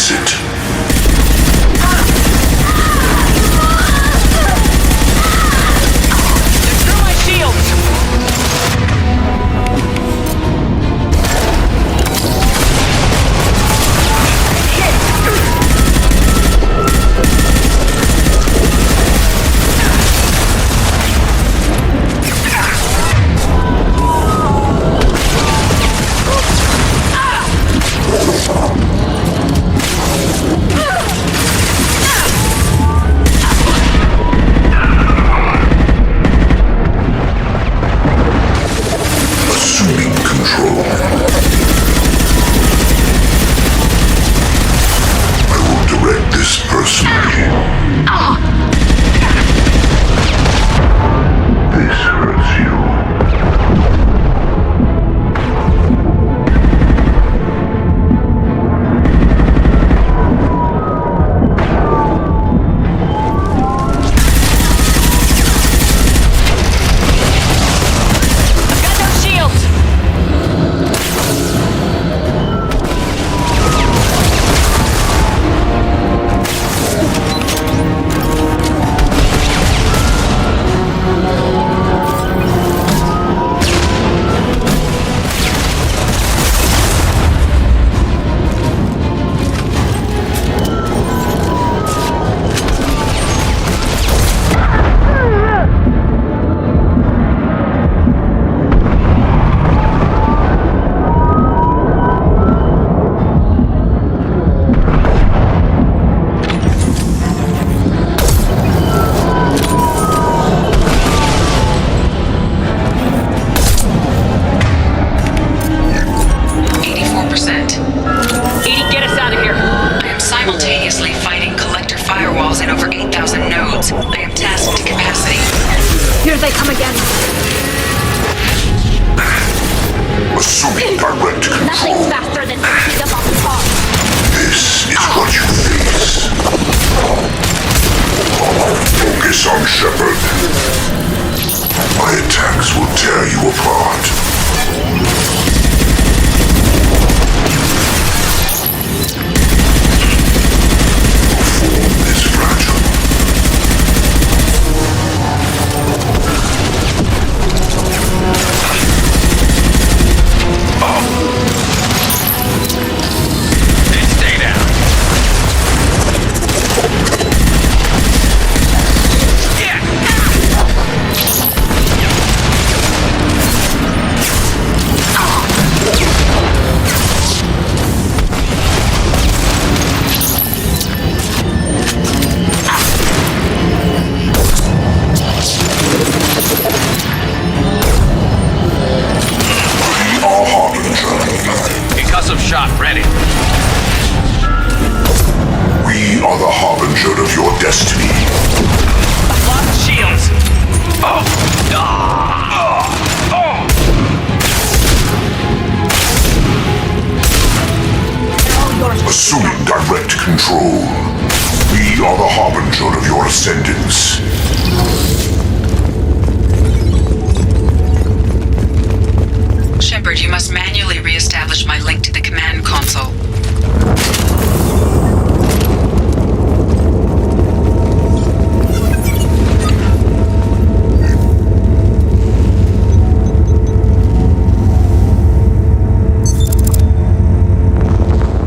Face it. Through my shields! Assuming direct control. Nothing's faster than picking up on the pod. This is what you face. Focus on Shepard. My attacks will tear you apart. Your form is fragile. Stay down. Concussive shot ready. We are the harbinger of your destiny. Lock shields. Assuming direct control. We are the harbinger of your ascendance. Shepard, you must manually re-establish my link to the command console.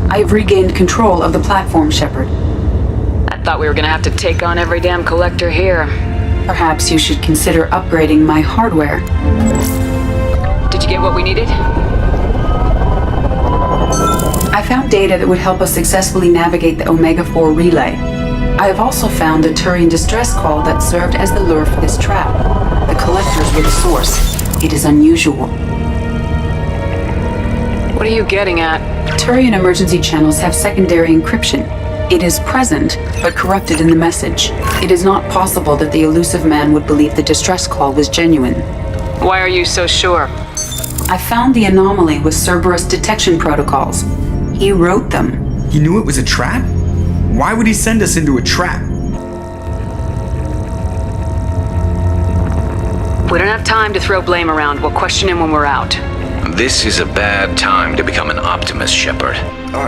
I've regained control of the platform, Shepard. I thought we were gonna have to take on every damn collector here. Perhaps you should consider upgrading my hardware. Did you get what we needed? I found data that would help us successfully navigate the Omega-4 relay. I have also found a Turian distress call that served as the lure for this trap. The collectors were the source. It is unusual. What are you getting at? Turian emergency channels have secondary encryption. It is present, but corrupted in the message. It is not possible that the elusive man would believe the distress call was genuine. Why are you so sure? I found the anomaly with Cerberus detection protocols. He wrote them. He knew it was a trap? Why would he send us into a trap? We don't have time to throw blame around. We'll question him when we're out. This is a bad time to become an optimist, Shepard.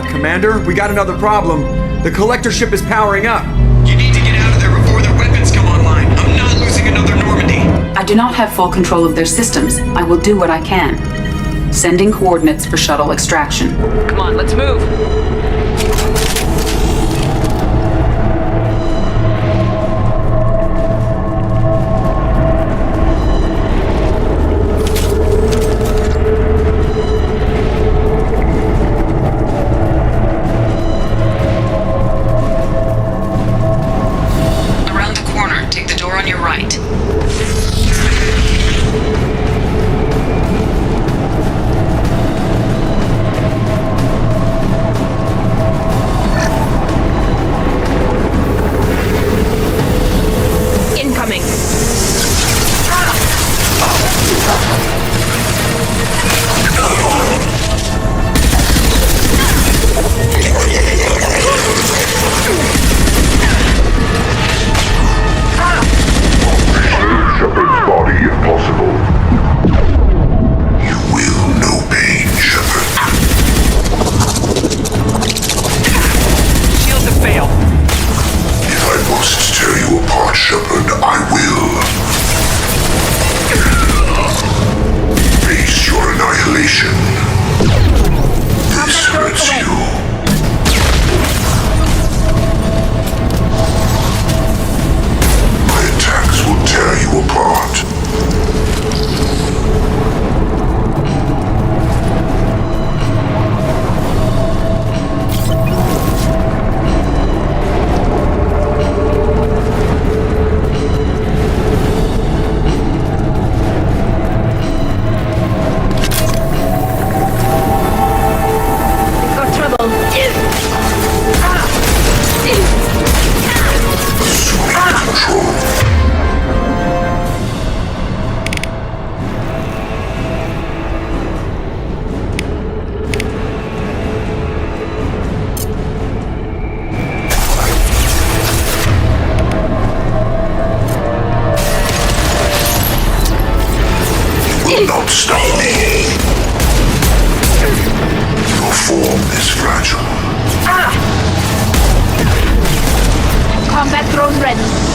Commander, we got another problem. The collector ship is powering up. You need to get out of there before their weapons come online. I'm not losing another Normandy. I do not have full control of their systems. I will do what I can. Sending coordinates for shuttle extraction. Come on, let's move. Don't stop me. Your form is fragile. Combat drone ready.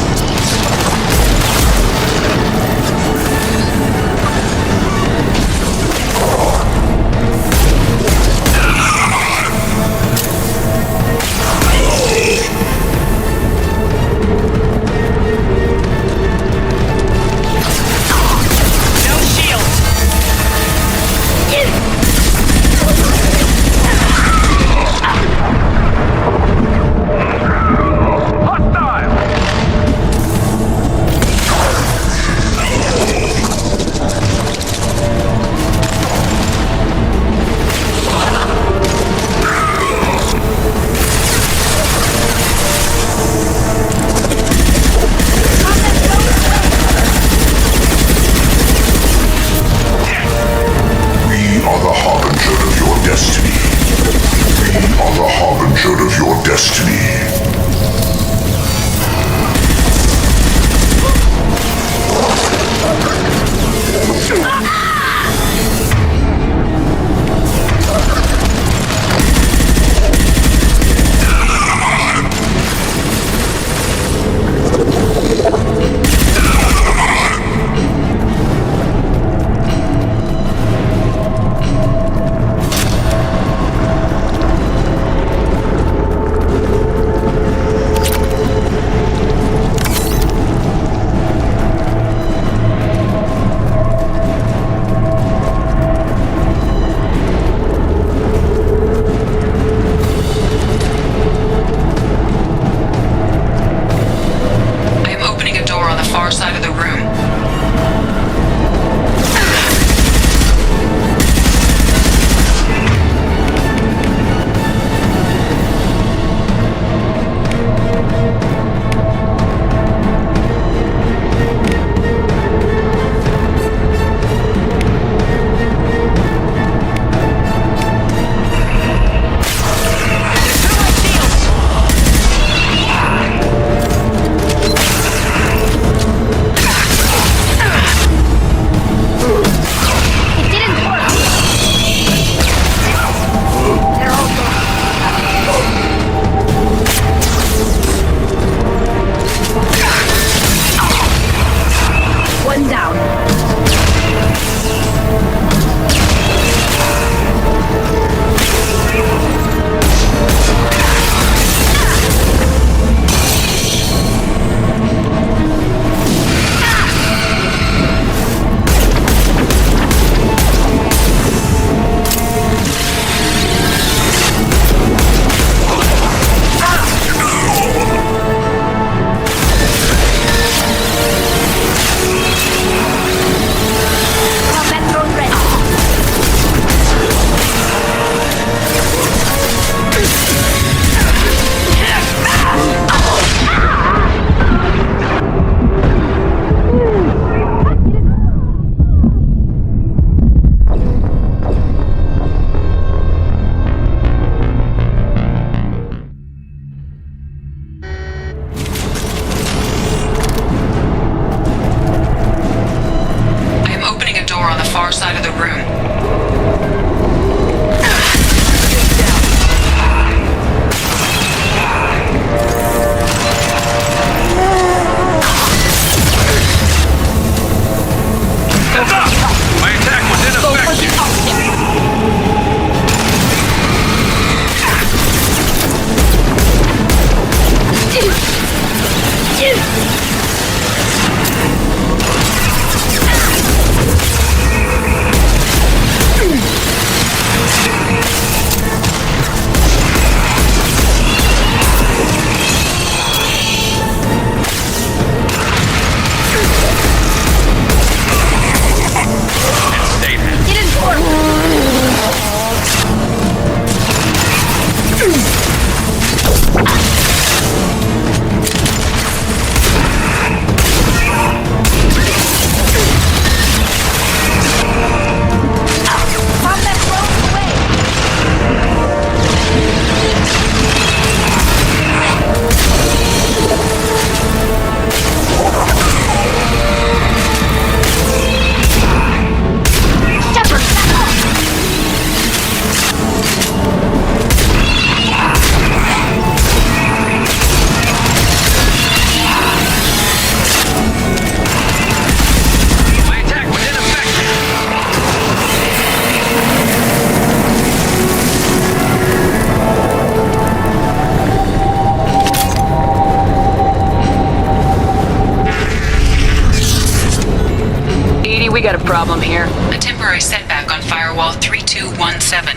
problem here? A temporary setback on firewall 3217.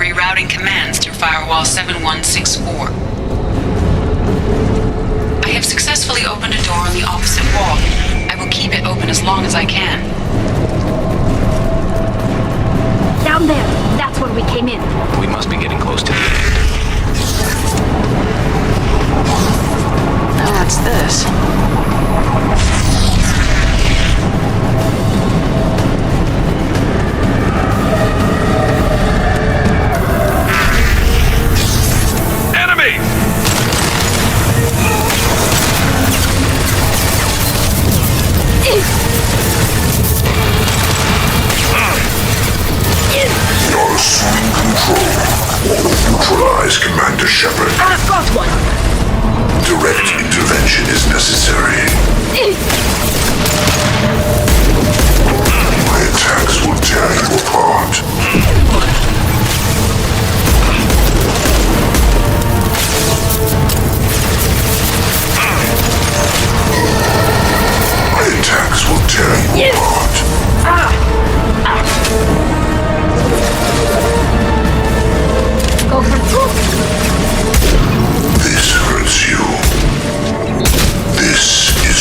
Rerouting commands through firewall 7164. I have successfully opened a door on the opposite wall. I will keep it open as long as I can. Down there. That's where we came in. We must be getting close to the end. What's this? Enemy! You're assuming control. Neutralize Commander Shepard. I've got one. Direct intervention is necessary. My attacks will tear you apart. My attacks will tear you apart. Go for two. This hurts you. This is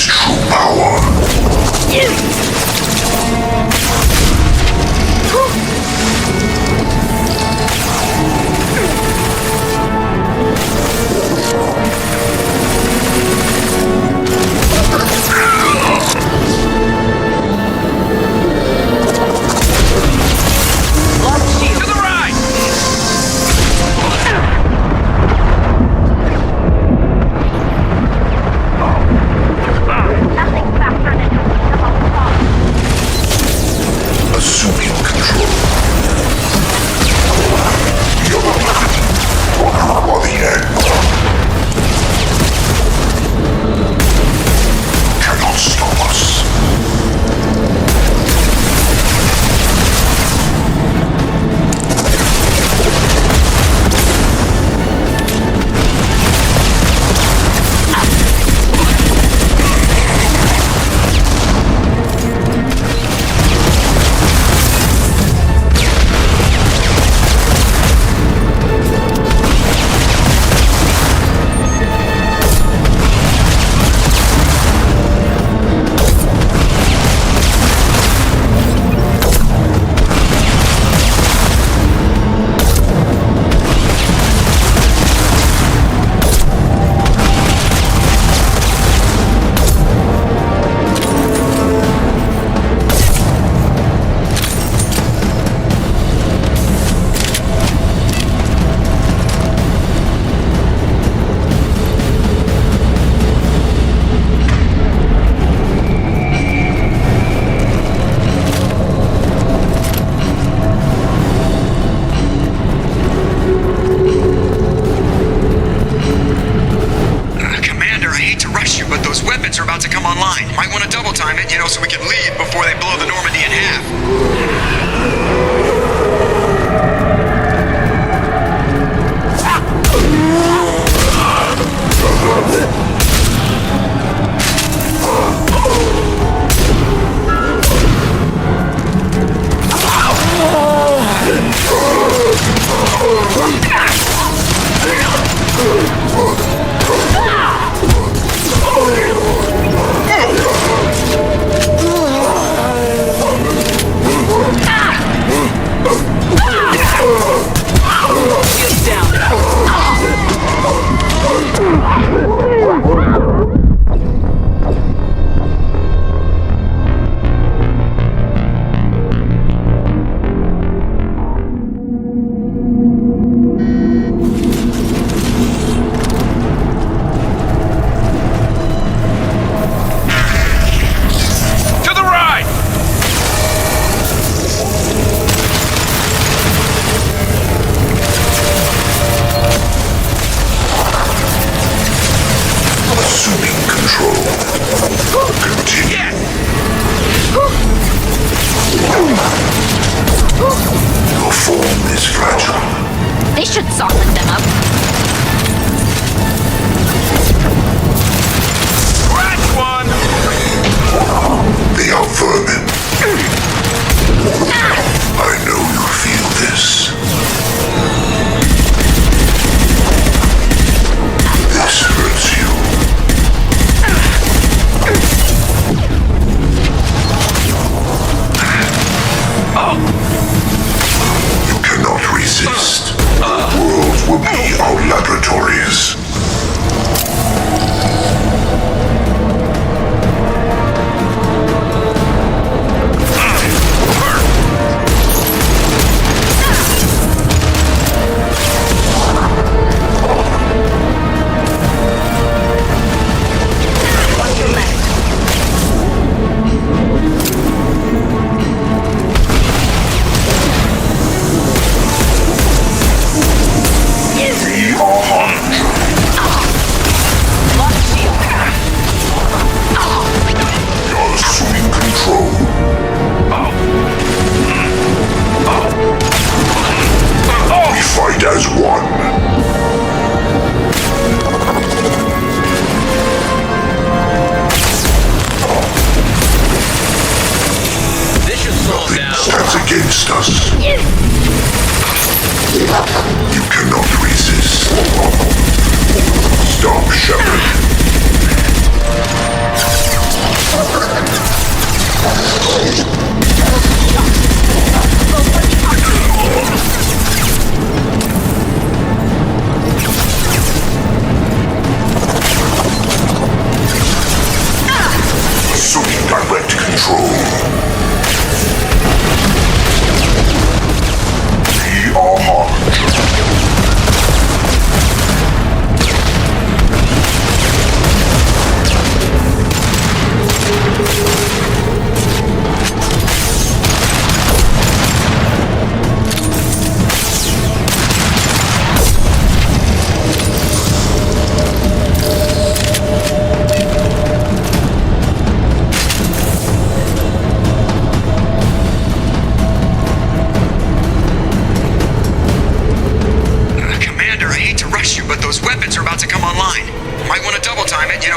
laboratories.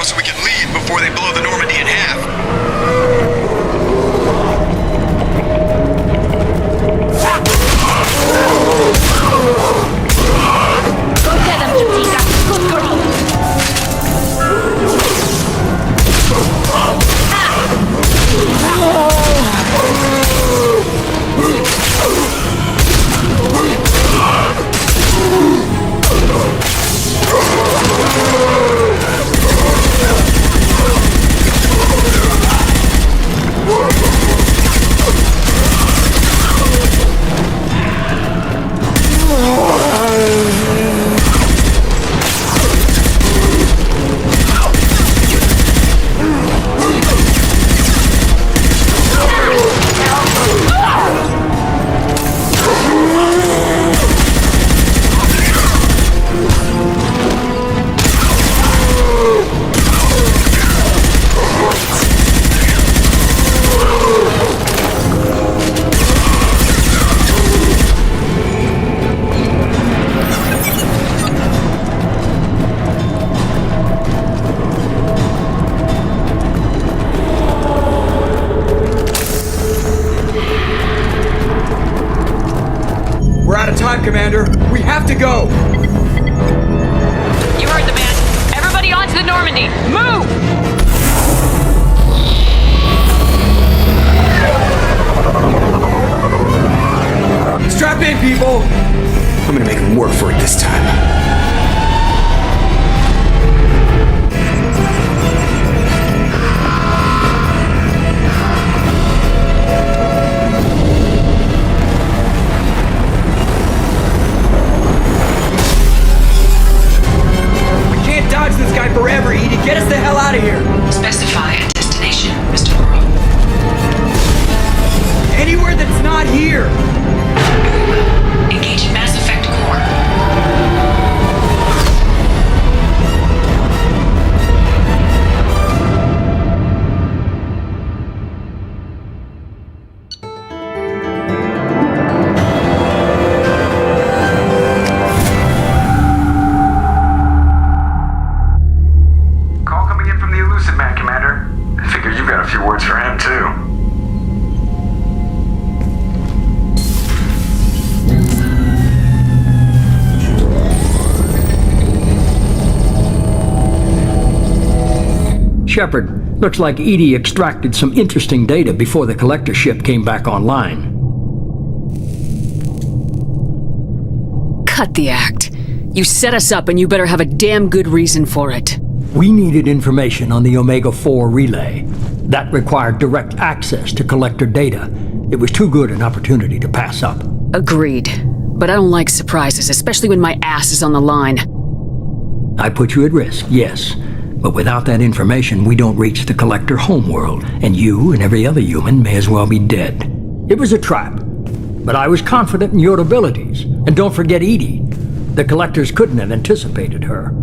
So we can leave before they blow the Normandy in half. Commander, we have to go! You heard the man. Everybody onto the Normandy! Move! Strap in, people! I'm gonna make them work for it this time. This guy forever, Edie. Get us the hell out of here. Specify a destination, Mr. Burrow. Anywhere that's not here. Engaging Mass Effect core. Shepard, looks like Edie extracted some interesting data before the collector ship came back online. Cut the act. You set us up and you better have a damn good reason for it. We needed information on the Omega-4 relay. That required direct access to collector data. It was too good an opportunity to pass up. Agreed. But I don't like surprises, especially when my ass is on the line. I put you at risk, yes. But without that information, we don't reach the collector homeworld, and you and every other human may as well be dead. It was a trap, but I was confident in your abilities. And don't forget Edie. The collectors couldn't have anticipated her.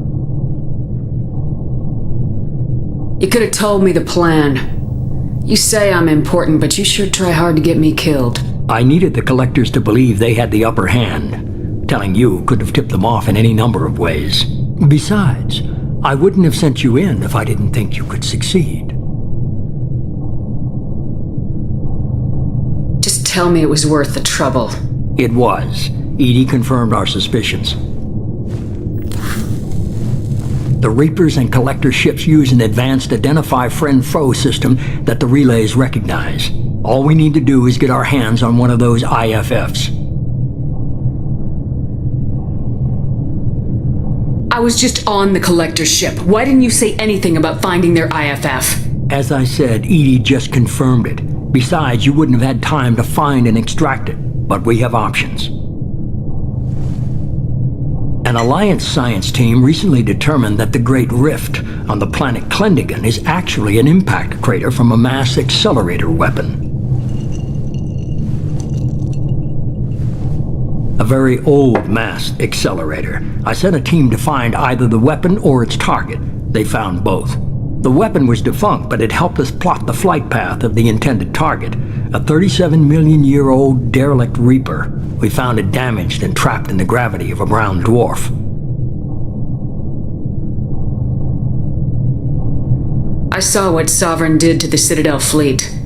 You could have told me the plan. You say I'm important, but you sure try hard to get me killed. I needed the collectors to believe they had the upper hand. Telling you could have tipped them off in any number of ways. Besides, I wouldn't have sent you in if I didn't think you could succeed. Just tell me it was worth the trouble. It was. Edie confirmed our suspicions. The Reapers and Collector ships use an advanced Identify Friend-Foe system that the relays recognize. All we need to do is get our hands on one of those IFFs. I was just on the Collector ship. Why didn't you say anything about finding their IFF? As I said, Edie just confirmed it. Besides, you wouldn't have had time to find and extract it. But we have options. An Alliance science team recently determined that the Great Rift on the planet Klendigan is actually an impact crater from a mass accelerator weapon. A very old mass accelerator. I sent a team to find either the weapon or its target. They found both. The weapon was defunct, but it helped us plot the flight path of the intended target, a 37-million-year-old derelict Reaper. We found it damaged and trapped in the gravity of a brown dwarf. I saw what Sovereign did to the Citadel fleet.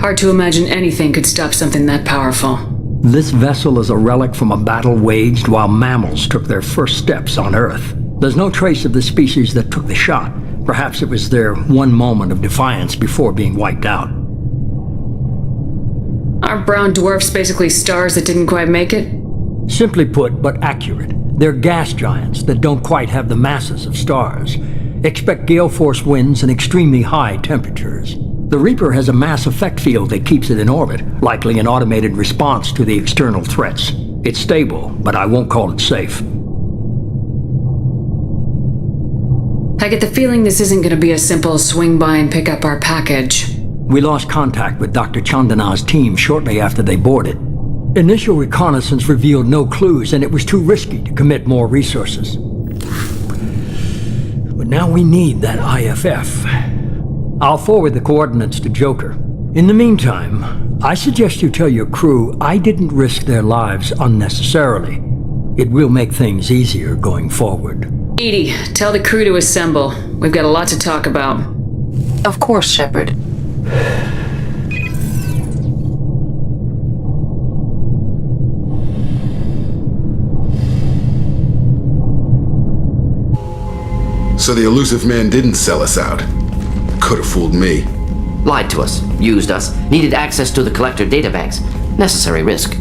Hard to imagine anything could stop something that powerful. This vessel is a relic from a battle waged while mammals took their first steps on Earth. There's no trace of the species that took the shot. Perhaps it was their one moment of defiance before being wiped out. Aren't brown dwarfs basically stars that didn't quite make it? Simply put, but accurate. They're gas giants that don't quite have the masses of stars. Expect gale force winds and extremely high temperatures. The Reaper has a mass effect field that keeps it in orbit, likely an automated response to the external threats. It's stable, but I won't call it safe. I get the feeling this isn't going to be a simple swing by and pick up our package. We lost contact with Dr. Chandana's team shortly after they boarded. Initial reconnaissance revealed no clues, and it was too risky to commit more resources. But now we need that IFF. I'll forward the coordinates to Joker. In the meantime, I suggest you tell your crew I didn't risk their lives unnecessarily. It will make things easier going forward. Edie, tell the crew to assemble. We've got a lot to talk about. Of course, Shepard. So the elusive man didn't sell us out. Could have fooled me. Lied to us, used us, needed access to the collector databanks. Necessary risk.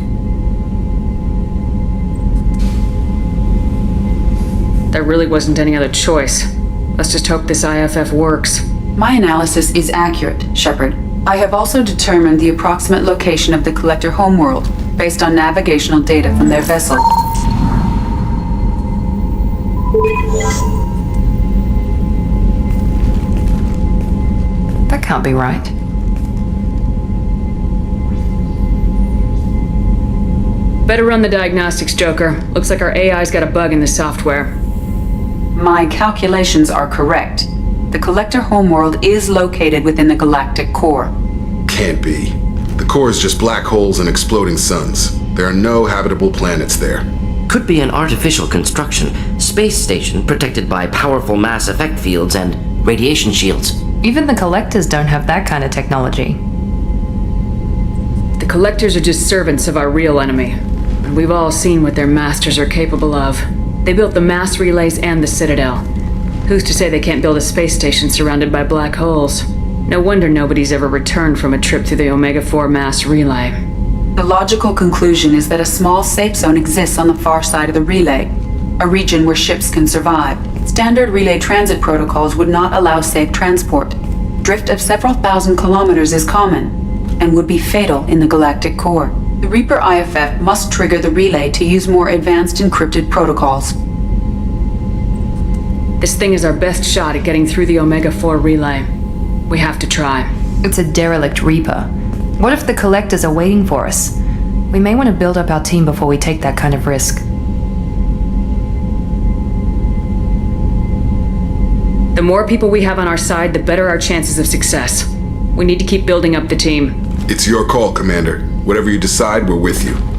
There really wasn't any other choice. Let's just hope this IFF works. My analysis is accurate, Shepard. I have also determined the approximate location of the collector homeworld based on navigational data from their vessel. That can't be right. Better run the diagnostics, Joker. Looks like our AI's got a bug in the software. My calculations are correct. The collector homeworld is located within the galactic core. Can't be. The core is just black holes and exploding suns. There are no habitable planets there. Could be an artificial construction, space station protected by powerful mass effect fields and radiation shields. Even the Collectors don't have that kind of technology. The Collectors are just servants of our real enemy. And we've all seen what their masters are capable of. They built the mass relays and the Citadel. Who's to say they can't build a space station surrounded by black holes? No wonder nobody's ever returned from a trip through the Omega-4 mass relay. The logical conclusion is that a small safe zone exists on the far side of the relay. a region where ships can survive. Standard relay transit protocols would not allow safe transport. Drift of several thousand kilometers is common, and would be fatal in the galactic core. The Reaper IFF must trigger the relay to use more advanced encrypted protocols. This thing is our best shot at getting through the Omega-4 relay. We have to try. It's a derelict Reaper. What if the Collectors are waiting for us? We may want to build up our team before we take that kind of risk. The more people we have on our side, the better our chances of success. We need to keep building up the team. It's your call, Commander. Whatever you decide, we're with you.